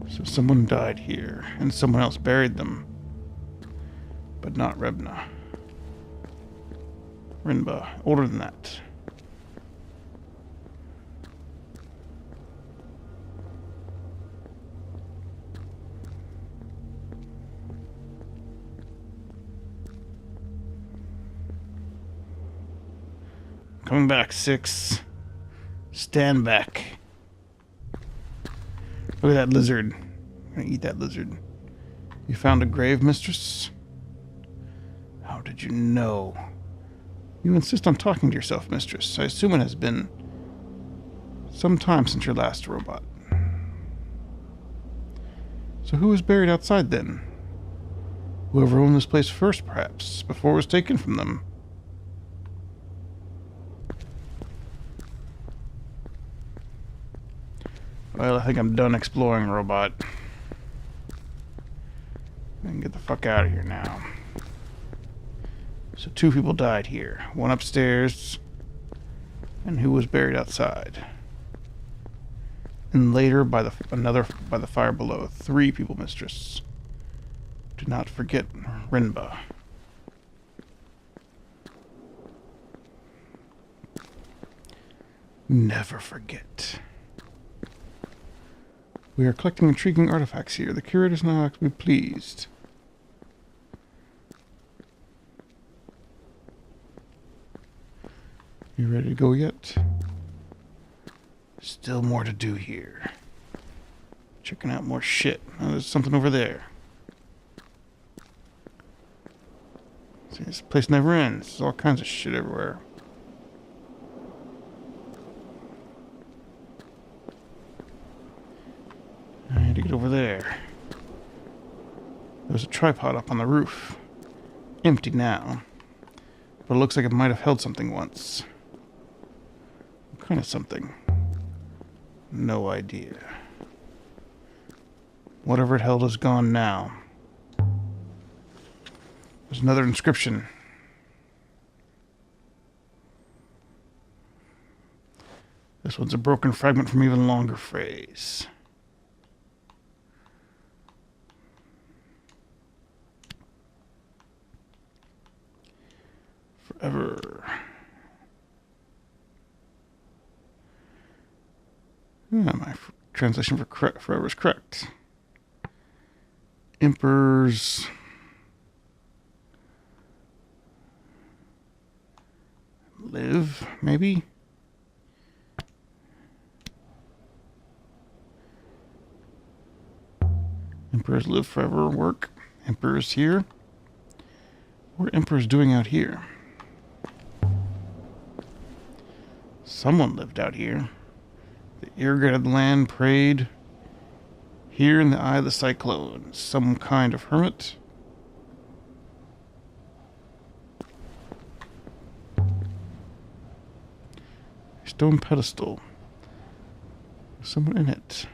Speaker 1: So someone died here, and someone else buried them. But not Rebna. Rinba, older than that. Coming back, 6. Stand back. Look at that lizard. I'm gonna eat that lizard. You found a grave, mistress? How did you know? You insist on talking to yourself, mistress. I assume it has been some time since your last robot. So who was buried outside then? Whoever owned this place first, perhaps, before it was taken from them. Well, I think I'm done exploring, robot. I can get the fuck out of here now. So 2 people died here. One upstairs, and who was buried outside. And later by the fire below. 3 people, mistress. Do not forget Rinba. Never forget. We are collecting intriguing artifacts here. The curator's now actually pleased. You ready to go yet? Still more to do here. Checking out more shit. Oh, there's something over there. See, this place never ends. There's all kinds of shit everywhere. I need to get over there. There's a tripod up on the roof. Empty now. But it looks like it might have held something once. What kind of something? No idea. Whatever it held is gone now. There's another inscription. This one's a broken fragment from even longer phrase. Forever. Yeah, my translation for forever is correct. Emperors live, maybe? Emperors live forever, work. Emperors here. What are emperors doing out here? Someone lived out here. The irrigated land prayed. Here in the eye of the cyclone, some kind of hermit. A stone pedestal. Someone in it.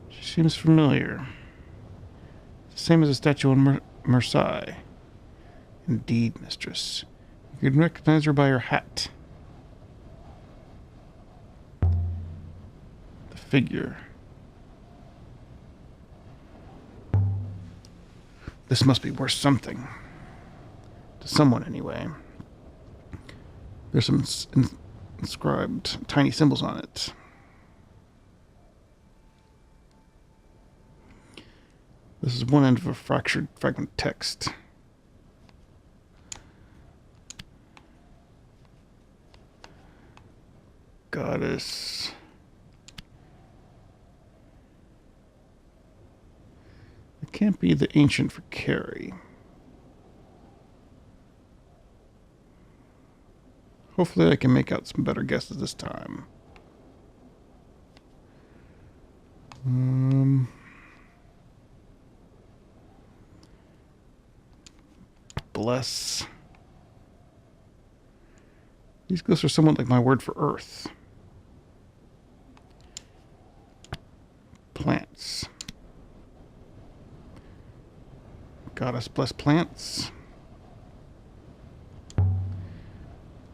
Speaker 1: She seems familiar. The same as a statue on Marseille. Indeed, mistress. You can recognize her by her hat. The figure. This must be worth something. To someone, anyway. There's some inscribed tiny symbols on it. This is one end of a fractured fragment text. Goddess. It can't be the ancient for Carrie. Hopefully I can make out some better guesses this time. Bless. These ghosts are somewhat like my word for earth. Plants. Goddess bless plants.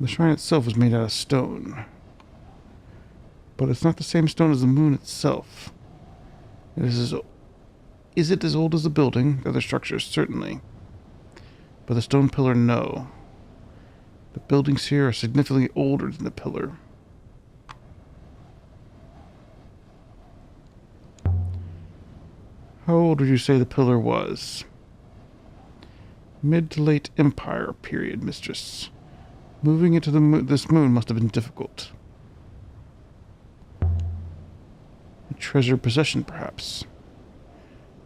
Speaker 1: The shrine itself is made out of stone. But it's not the same stone as the moon itself. Is it as old as the building? The other structures, certainly. But the stone pillar, no. The buildings here are significantly older than the pillar. How old would you say the pillar was? Mid to late Empire period, mistress. Moving into this moon must have been difficult. A treasured possession, perhaps.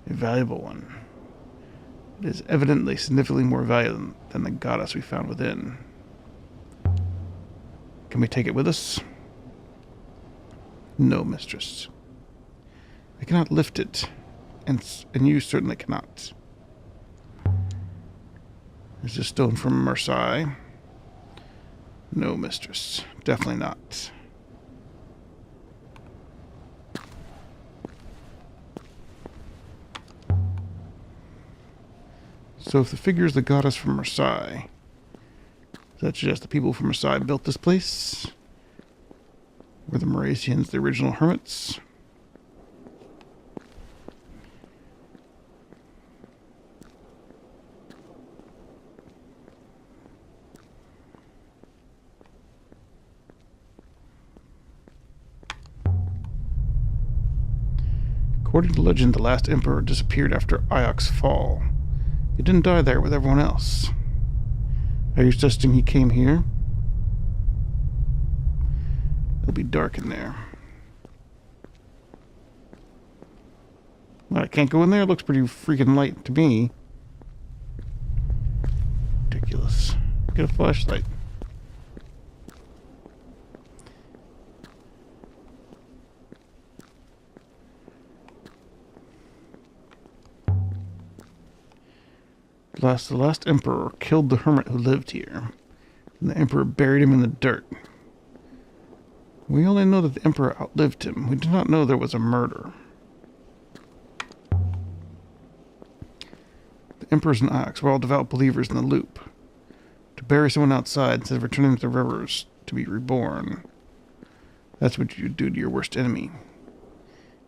Speaker 1: A valuable one. It is evidently significantly more valuable than the goddess we found within. Can we take it with us? No, mistress. I cannot lift it, and you certainly cannot. Is this stone from Marseille? No, mistress. Definitely not. So if the figure is the goddess from Marseille, does that suggest the people from Marseille built this place? Were the Marasians the original hermits? According to legend, the last emperor disappeared after Iox's fall. He didn't die there with everyone else. Are you suggesting he came here? It'll be dark in there. Well, I can't go in there. It looks pretty freaking light to me. Ridiculous. Get a flashlight. The last emperor killed the hermit who lived here, and the emperor buried him in the dirt. We only know that the emperor outlived him. We do not know there was a murder. The emperors and Iox were all devout believers in the loop. To bury someone outside instead of returning to the rivers to be reborn. That's what you do to your worst enemy.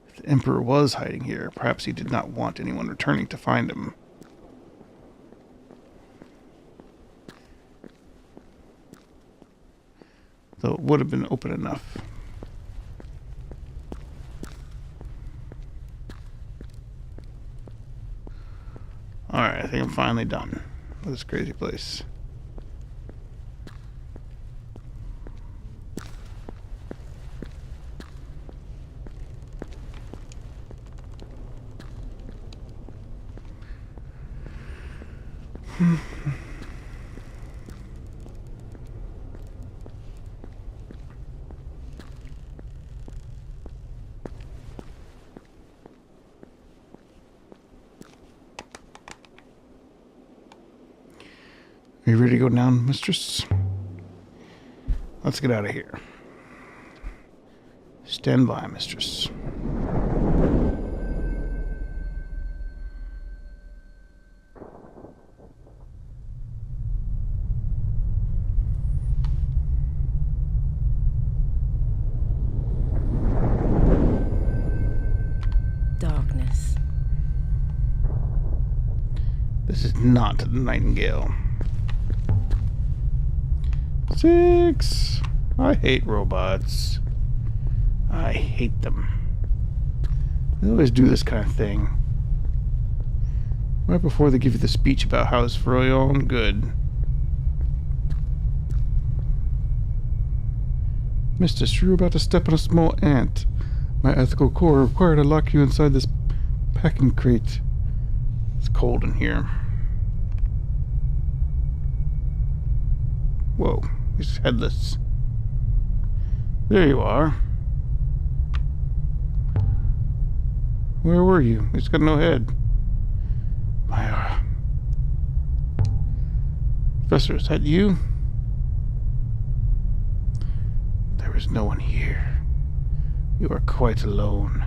Speaker 1: If the emperor was hiding here, perhaps he did not want anyone returning to find him. Though it would have been open enough. Alright, I think I'm finally done with this crazy place. Are you ready to go down, mistress? Let's get out of here. Stand by, mistress.
Speaker 2: Darkness.
Speaker 1: This is not the Nightingale. 6. I hate robots. I hate them. They always do this kind of thing. Right before they give you the speech about how it's for your own good. Mistress, you're about to step on a small ant. My ethical core required to lock you inside this packing crate. It's cold in here. Whoa, he's headless. There you are. Where were you? He's got no head. My, Professor, is that you? There is no one here. You are quite alone.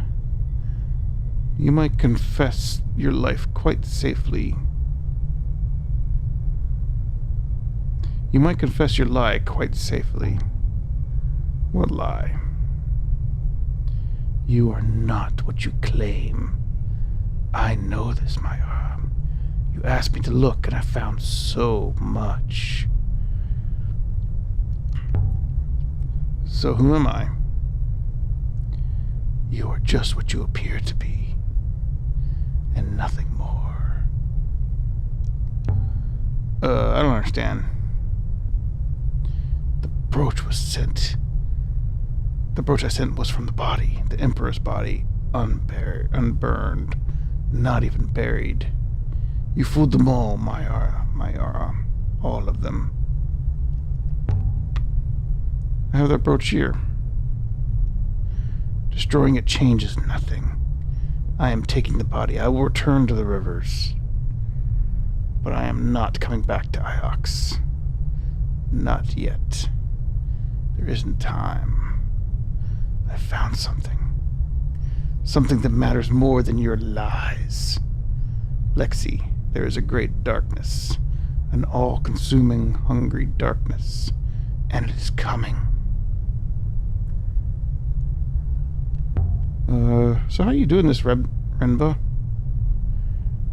Speaker 1: You might confess your life quite safely. You might confess your lie quite safely. What lie? You are not what you claim. I know this, Mayara. You asked me to look, and I found so much. So who am I? You are just what you appear to be, and nothing more. I don't understand. The brooch was sent. The brooch I sent was from the body, the Emperor's body, unburned, not even buried. You fooled them all, Mayara, all of them. I have that brooch here. Destroying it changes nothing. I am taking the body. I will return to the rivers. But I am not coming back to Iox. Not yet. There isn't time. I found something. Something that matters more than your lies. Lexi, there is a great darkness. An all-consuming, hungry darkness. And it is coming. So how are you doing this, Renba?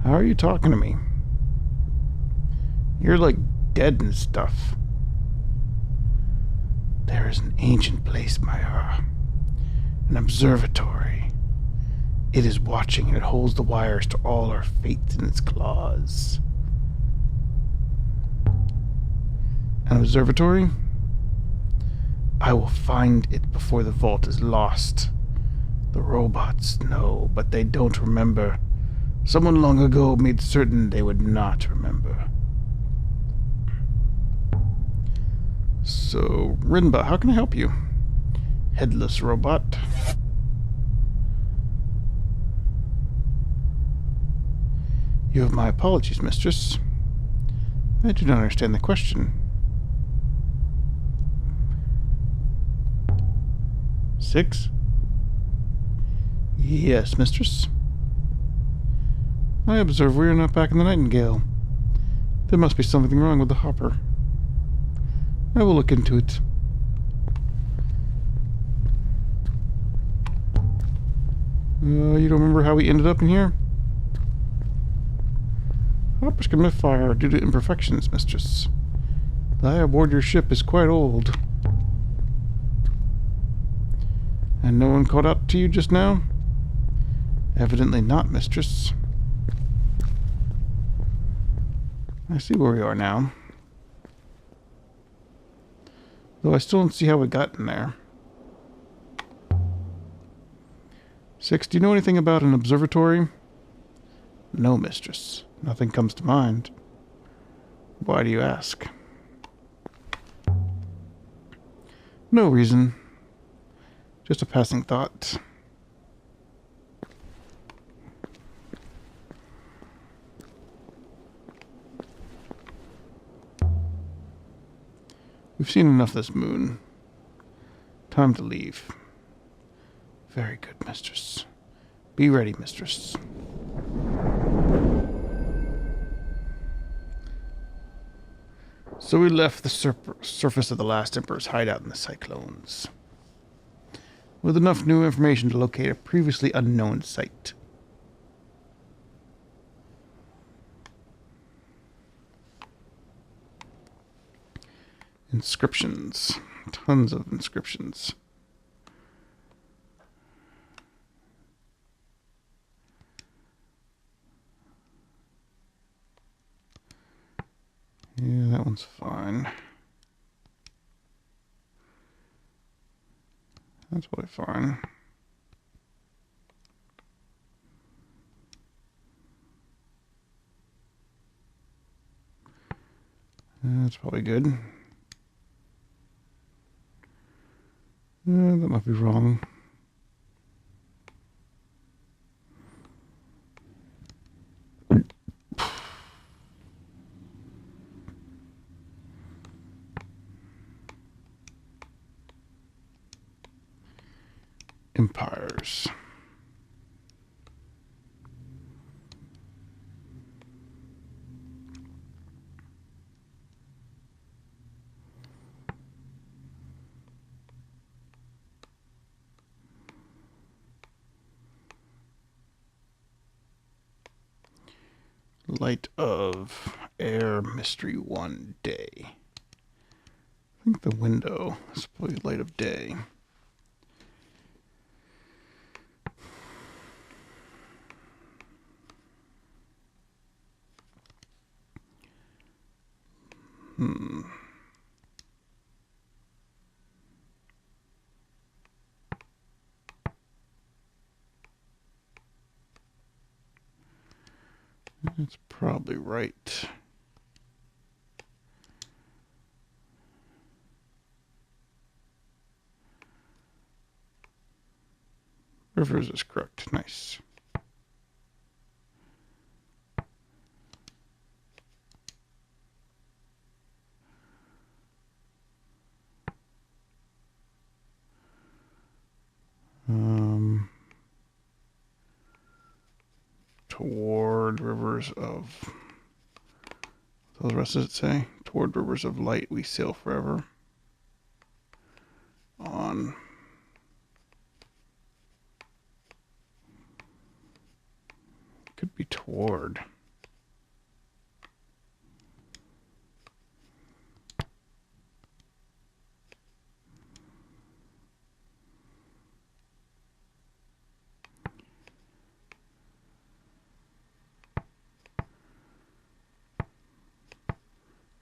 Speaker 1: How are you talking to me? You're like dead and stuff. There is an ancient place, Mayara. An observatory. It is watching and it holds the wires to all our fates in its claws. An observatory? I will find it before the vault is lost. The robots know, but they don't remember. Someone long ago made certain they would not remember. So, Rinba, how can I help you? Headless robot. You have my apologies, mistress. I do not understand the question. 6? Yes, mistress. I observe we are not back in the Nightingale. There must be something wrong with the hopper. I will look into it. You don't remember how we ended up in here? Hoppers can misfire due to imperfections, mistress. The eye aboard your ship is quite old. And no one caught up to you just now? Evidently not, mistress. I see where we are now. Though I still don't see how we got in there. 6, do you know anything about an observatory? No, mistress. Nothing comes to mind. Why do you ask? No reason. Just a passing thought. We've seen enough of this moon. Time to leave. Very good, mistress. Be ready, mistress. So we left the surface of the last Emperor's hideout in the Cyclones, with enough new information to locate a previously unknown site. Inscriptions. Tons of inscriptions. Yeah, that one's fine. That's probably fine. That's probably good. That might be wrong. Empires. Light of Air Mystery 1 Day. I think the window is probably light of day. That's probably right. Rivers is correct. Nice. Toward rivers of... What the rest does it say? Toward rivers of light we sail forever. On... Could be toward.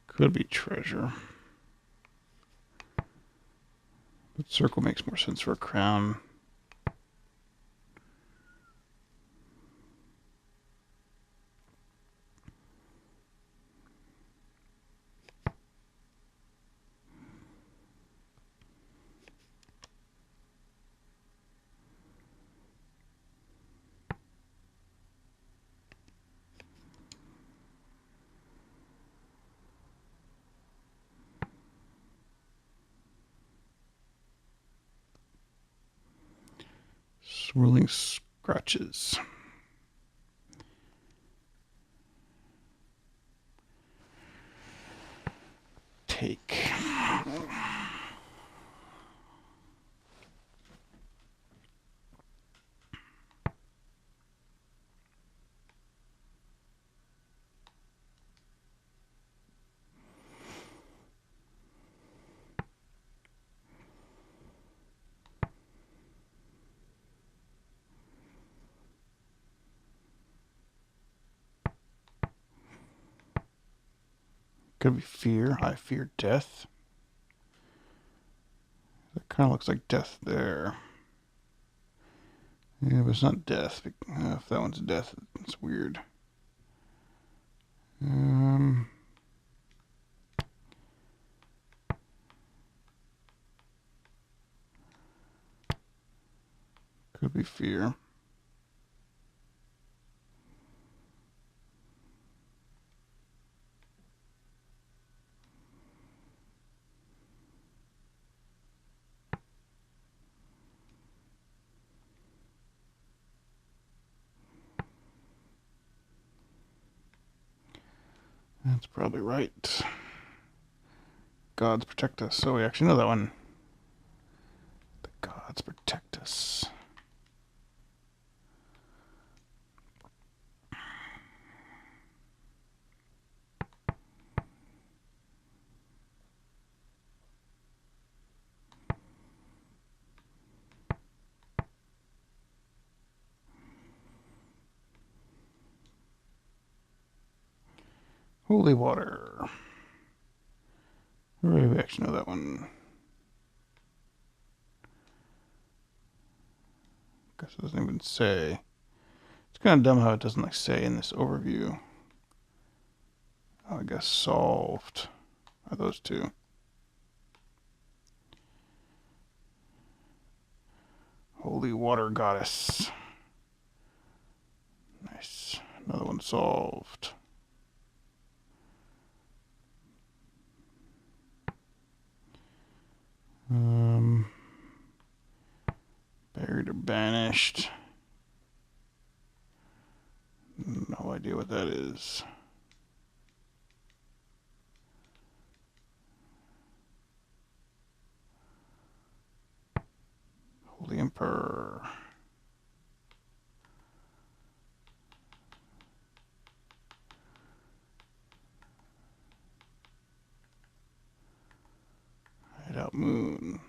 Speaker 1: Could be treasure. But circle makes more sense for a crown. Swirling scratches. Take. Could be fear. I fear death. That kind of looks like death there. Yeah, but it's not death. If that one's death, it's weird. Could be fear. That's probably right. Gods protect us. So we actually know that one. The gods protect us. Holy water. Hooray, we actually know that one. Guess it doesn't even say. It's kind of dumb how it doesn't like say in this overview. Oh, I guess solved are those two. Holy water goddess. Nice. Another one solved. Buried or banished. No idea what that is. Holy Emperor. Hideout Moon.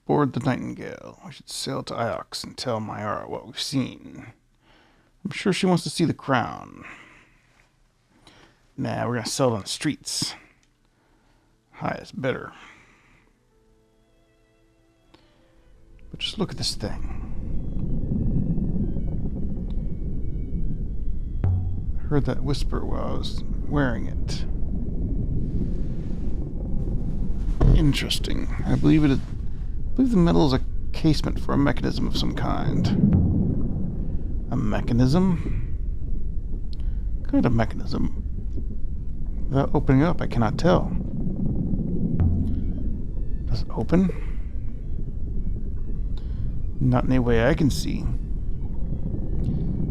Speaker 1: Board the Nightingale. We should sail to Iox and tell Mayara what we've seen. I'm sure she wants to see the crown. Nah, we're gonna sell it on the streets. Highest bidder. But just look at this thing. I heard that whisper while I was wearing it. Interesting. I believe the metal is a casement for a mechanism of some kind. A mechanism? What kind of mechanism? Without opening up, I cannot tell. Does it open? Not in any way I can see.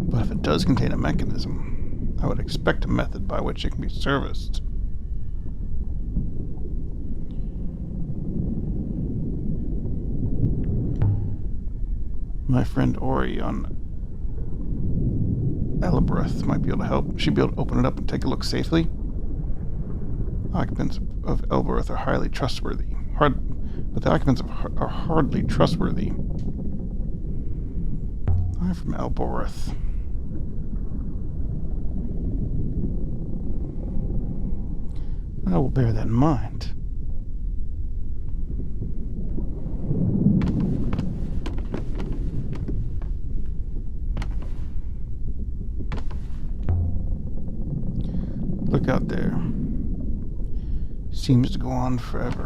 Speaker 1: But if it does contain a mechanism, I would expect a method by which it can be serviced. My friend Ori on Elbereth might be able to help. She'd be able to open it up and take a look safely. Occupants of Elbereth are highly trustworthy. But the occupants are hardly trustworthy. I'm from Elbereth. I will bear that in mind. Look out there. Seems to go on forever.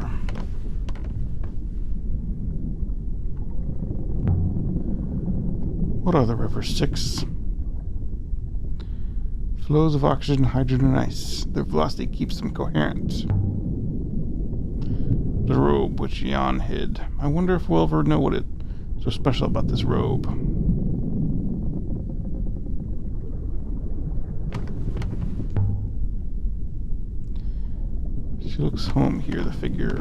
Speaker 1: What are the rivers? 6. Flows of oxygen, hydrogen, and ice. Their velocity keeps them coherent. The robe which Jan hid. I wonder if we'll ever know what is so special about this robe. She looks home here, the figure.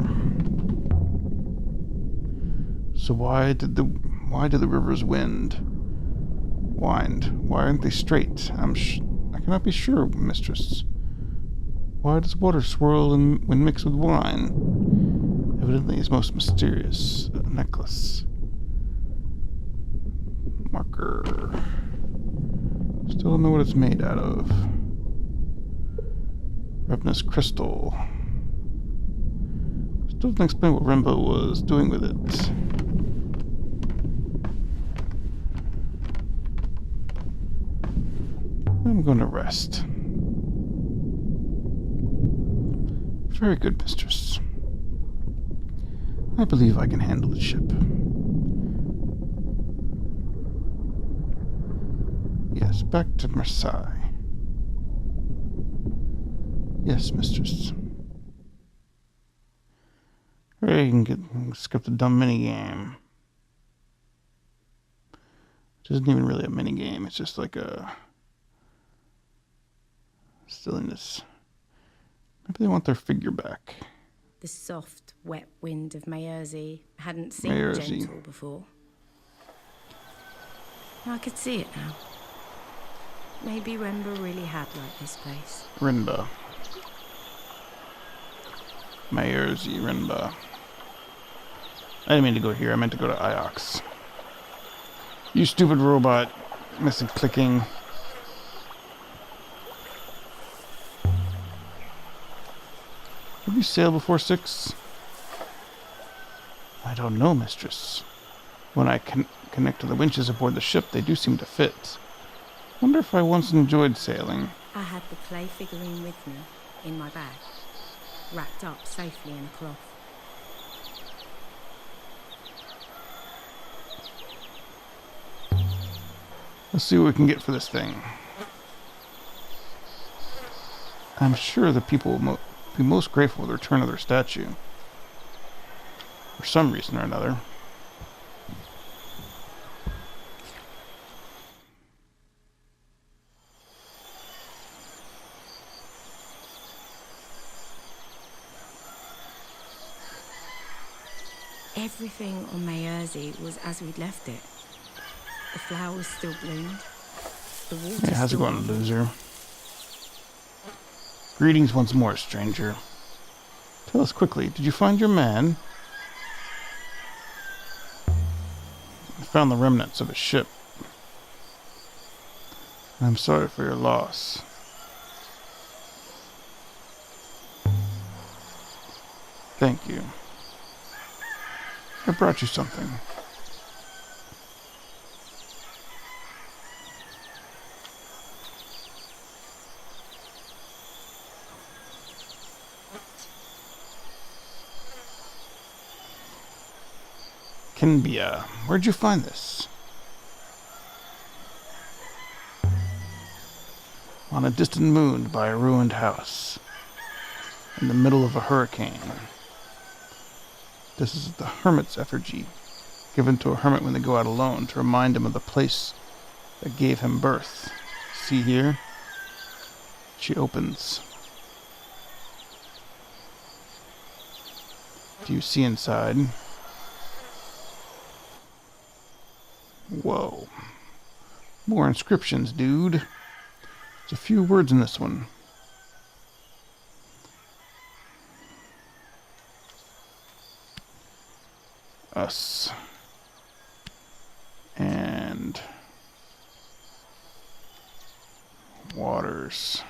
Speaker 1: So why do the rivers wind? Why aren't they straight? I cannot be sure, mistress. Why does water swirl when mixed with wine? Evidently his most mysterious necklace. Marker. Still don't know what it's made out of. Revnus crystal. Still doesn't explain what Rembo was doing with it. I'm going to rest. Very good, mistress. I believe I can handle the ship. Yes, back to Marseille. Yes, mistress. Hey, you can skip the dumb minigame. It isn't even really a minigame. It's just like a silliness. Maybe they want their figure back.
Speaker 2: The soft, wet wind of Mayersey hadn't seemed
Speaker 1: Mayersey.
Speaker 2: gentle before. I could see it now. Maybe Renba really had liked this place.
Speaker 1: Renba. Mayersey, Renba. I didn't mean to go here. I meant to go to Iox. You stupid robot. Missing clicking. Have you sailed before 6? I don't know, mistress. When I connect to the winches aboard the ship, they do seem to fit. Wonder if I once enjoyed sailing.
Speaker 2: I had the clay figurine with me, in my bag, wrapped up safely in a cloth.
Speaker 1: Let's see what we can get for this thing. I'm sure the people will be most grateful for the return of their statue. For some reason or another.
Speaker 2: Everything on Mayersey was as we'd left it. The flowers still bloomed. The water
Speaker 1: Yeah, how's it
Speaker 2: still
Speaker 1: going,
Speaker 2: ran.
Speaker 1: loser? Greetings once more, stranger. Tell us quickly, did you find your man? I found the remnants of a ship. I'm sorry for your loss. Thank you. I brought you something. Kinbia, where'd you find this? On a distant moon by a ruined house. In the middle of a hurricane. This is the hermit's effigy, given to a hermit when they go out alone to remind him of the place that gave him birth. See here? She opens. Do you see inside? Whoa. More inscriptions, dude. There's a few words in this one. Us. And waters.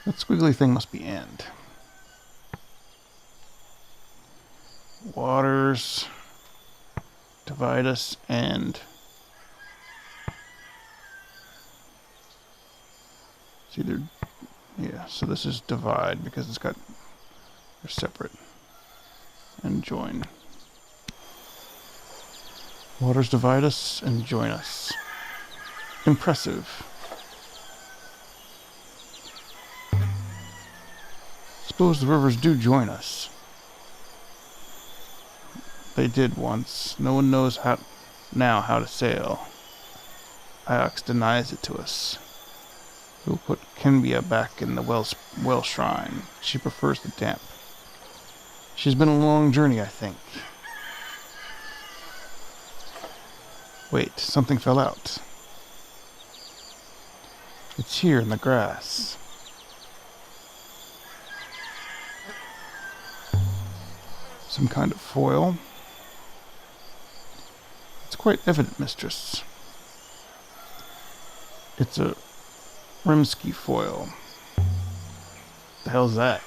Speaker 1: That squiggly thing must be end. Waters divide us and it's either, yeah, so this is divide because it's got, they're separate, and join. Waters divide us and join us. Impressive. Suppose the rivers do join us. They did once. No one knows now how to sail. Iox denies it to us. We'll put Kinbia back in the well shrine. She prefers the damp. She's been a long journey, I think. Wait, something fell out. It's here in the grass. Some kind of foil. It's quite evident, mistress. It's a Rimsky foil. The hell's that?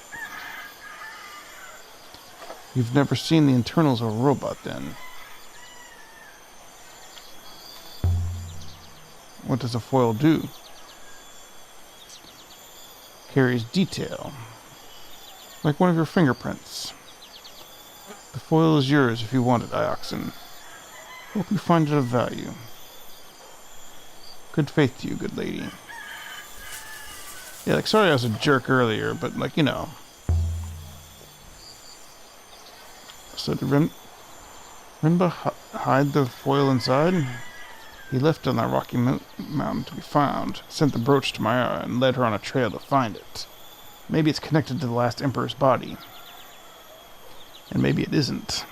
Speaker 1: You've never seen the internals of a robot, then. What does a foil do? Carries detail. Like one of your fingerprints. The foil is yours if you want it, Ioxen. Hope you find it of value. Good faith to you, good lady. Yeah, like, sorry I was a jerk earlier, but, like, you know. So did Rinba hide the foil inside? He left it on that rocky mountain to be found, sent the brooch to Maya, and led her on a trail to find it. Maybe it's connected to the last Emperor's body. And maybe it isn't.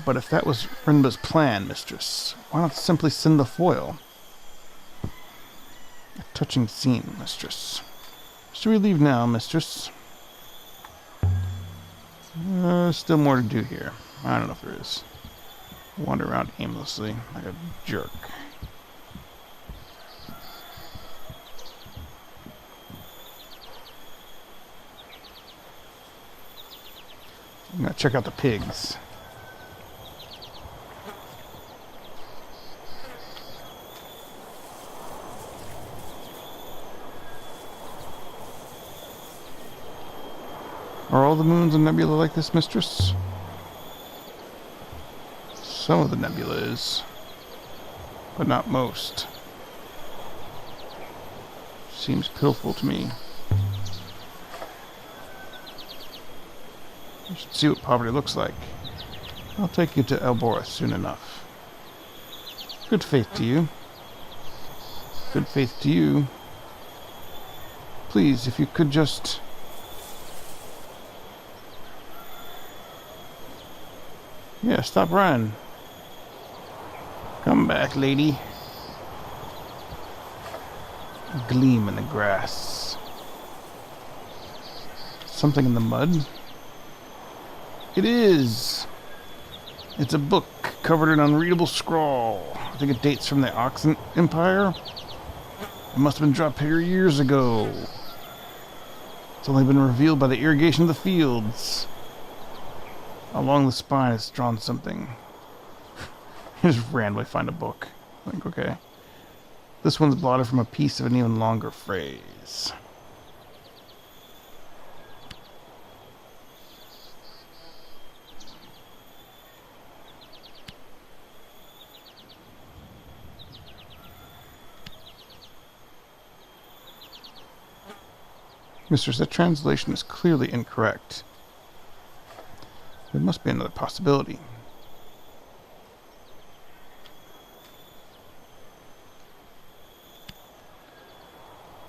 Speaker 1: But if that was Rinba's plan, mistress, why not simply send the foil? A touching scene, mistress. Should we leave now, mistress? Still more to do here. I don't know if there is. Wander around aimlessly like a jerk. I'm gonna check out the pigs. Are all the moons and nebula like this, mistress? Some of the nebula is, but not most. Seems pitiful to me. You should see what poverty looks like. I'll take you to Elboreth soon enough. Good faith to you. Good faith to you. Please, if you could just... Yeah, stop running. Come back, lady. A gleam in the grass. Something in the mud? It is! It's a book covered in unreadable scrawl. I think it dates from the Oxen Empire. It must have been dropped here years ago. It's only been revealed by the irrigation of the fields. Along the spine it's drawn something. I just randomly find a book. I think, okay. This one's blotted from a piece of an even longer phrase. Mistress, that translation is clearly incorrect. There must be another possibility.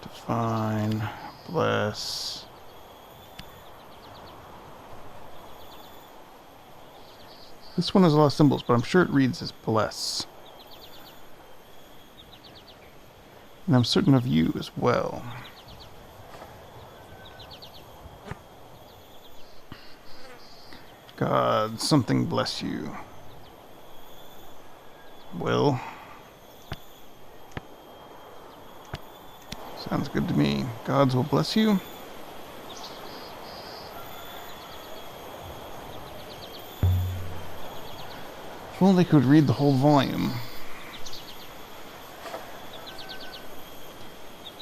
Speaker 1: Define, bless. This one has a lot of symbols, but I'm sure it reads as bless. And I'm certain of you as well. God, something bless you. Well, sounds good to me. Gods will bless you. If only they could read the whole volume.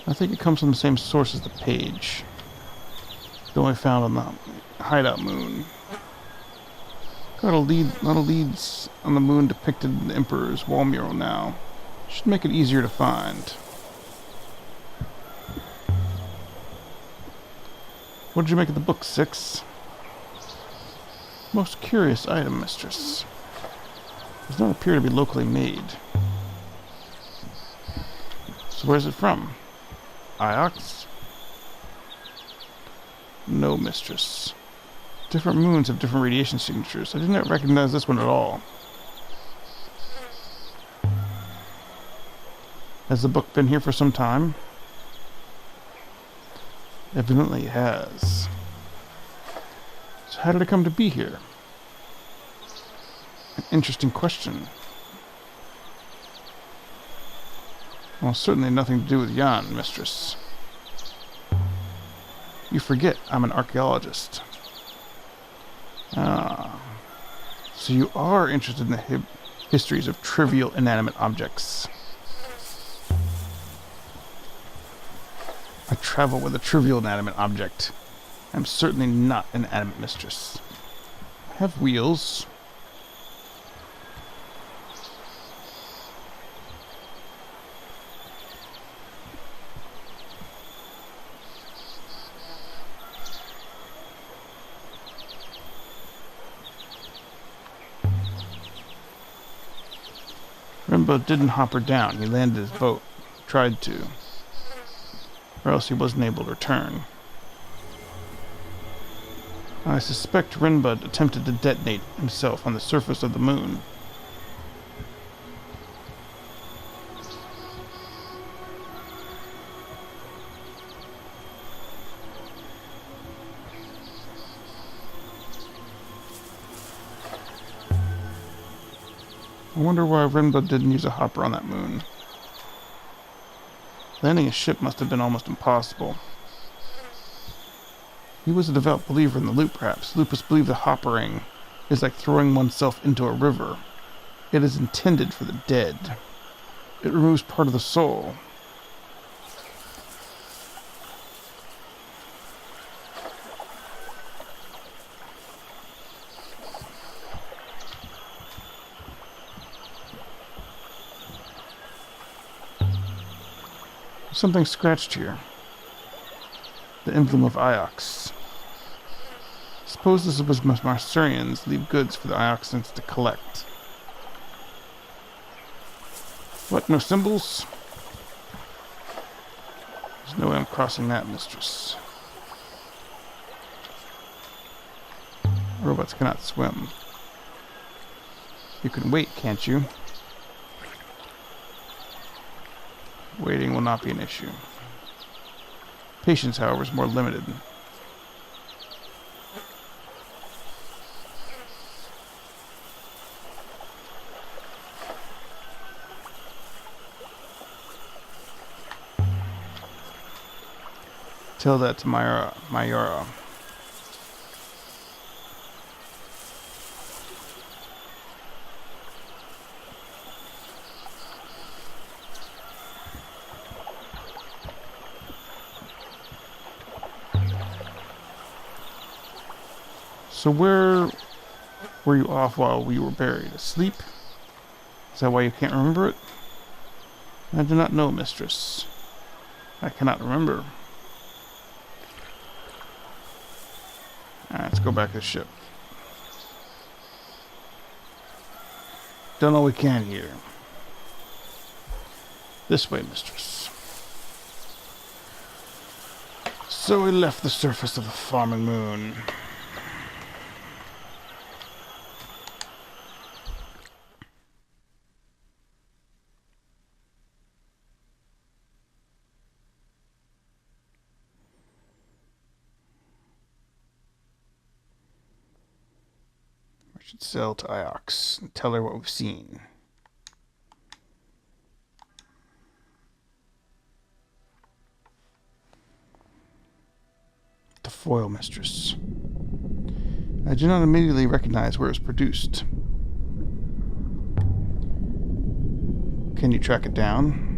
Speaker 1: I think it comes from the same source as the page. The one found on the hideout moon. Got a leads on the moon depicted in the Emperor's wall mural now. Should make it easier to find. What did you make of the book, Six? Most curious item, mistress. Does not appear to be locally made. So where's it from? Iox? No, mistress. Different moons have different radiation signatures. I did not recognize this one at all. Has the book been here for some time? Evidently it has. So how did it come to be here? An interesting question. Well, certainly nothing to do with Jan, mistress. You forget I'm an archaeologist. Ah. So you are interested in the histories of trivial inanimate objects. I travel with a trivial inanimate object. I'm certainly not an animate mistress. I have wheels. Rimba didn't hop her down. He landed his boat. Tried to. Or else he wasn't able to return. I suspect Rinbud attempted to detonate himself on the surface of the moon. I wonder why Rinbud didn't use a hopper on that moon. Landing a ship must have been almost impossible. He was a devout believer in the loop, perhaps. Lupus believed the hoppering is like throwing oneself into a river. It is intended for the dead. It removes part of the soul. Something scratched here. The emblem of Iox. Suppose this was Marsurians leave goods for the Ioxans to collect. What, no symbols? There's no way I'm crossing that, mistress. Robots cannot swim. You can wait, can't you? Waiting will not be an issue. Patience, however, is more limited. Tell that to Mayura. So where were you off while we were buried? Asleep? Is that why you can't remember it? I do not know, mistress. I cannot remember. Alright, let's go back to the ship. Done all we can here. This way, mistress. So we left the surface of the farming moon. Should sail to Iox and tell her what we've seen. The foil, mistress. I do not immediately recognize where it was produced. Can you track it down?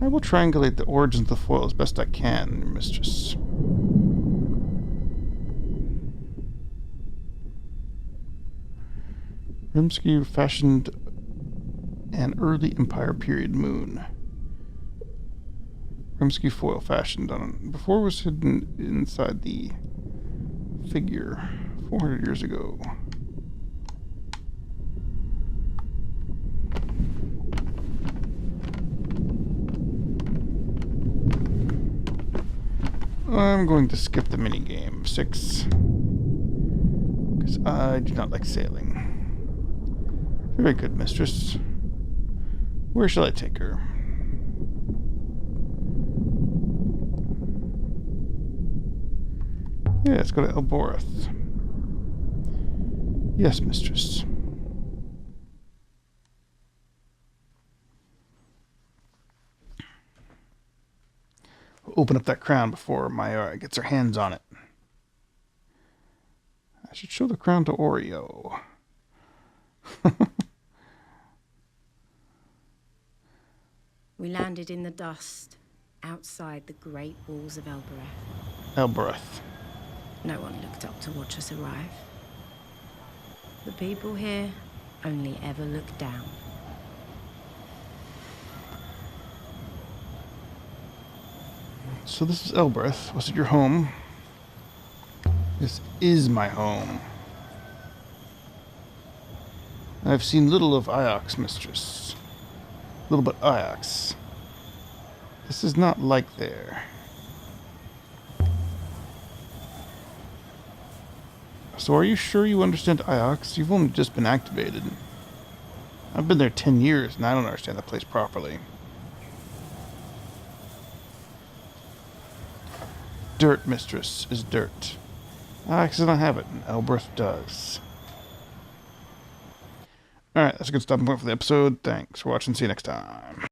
Speaker 1: I will triangulate the origins of the foil as best I can, mistress. Rimsky fashioned an early Empire period moon. Rimsky foil fashioned on before it was hidden inside the figure 400 years ago. I'm going to skip the minigame 6 because I do not like sailing. Very good, mistress. Where shall I take her? Yeah, let's go to Elboreth. Yes, mistress. We'll open up that crown before Mayura gets her hands on it. I should show the crown to Oreo.
Speaker 2: We landed in the dust, outside the great walls of Elbereth.
Speaker 1: Elbereth.
Speaker 2: No one looked up to watch us arrive. The people here only ever look down.
Speaker 1: So this is Elbereth. Was it your home? This is my home. I've seen little of Iox, mistress. Little but Iox. This is not like there. So are you sure you understand Iox? You've only just been activated. I've been there 10 years and I don't understand the place properly. Dirt, mistress, is dirt. Iox does not have it, and Elbereth does. Alright, that's a good stopping point for the episode. Thanks for watching. See you next time.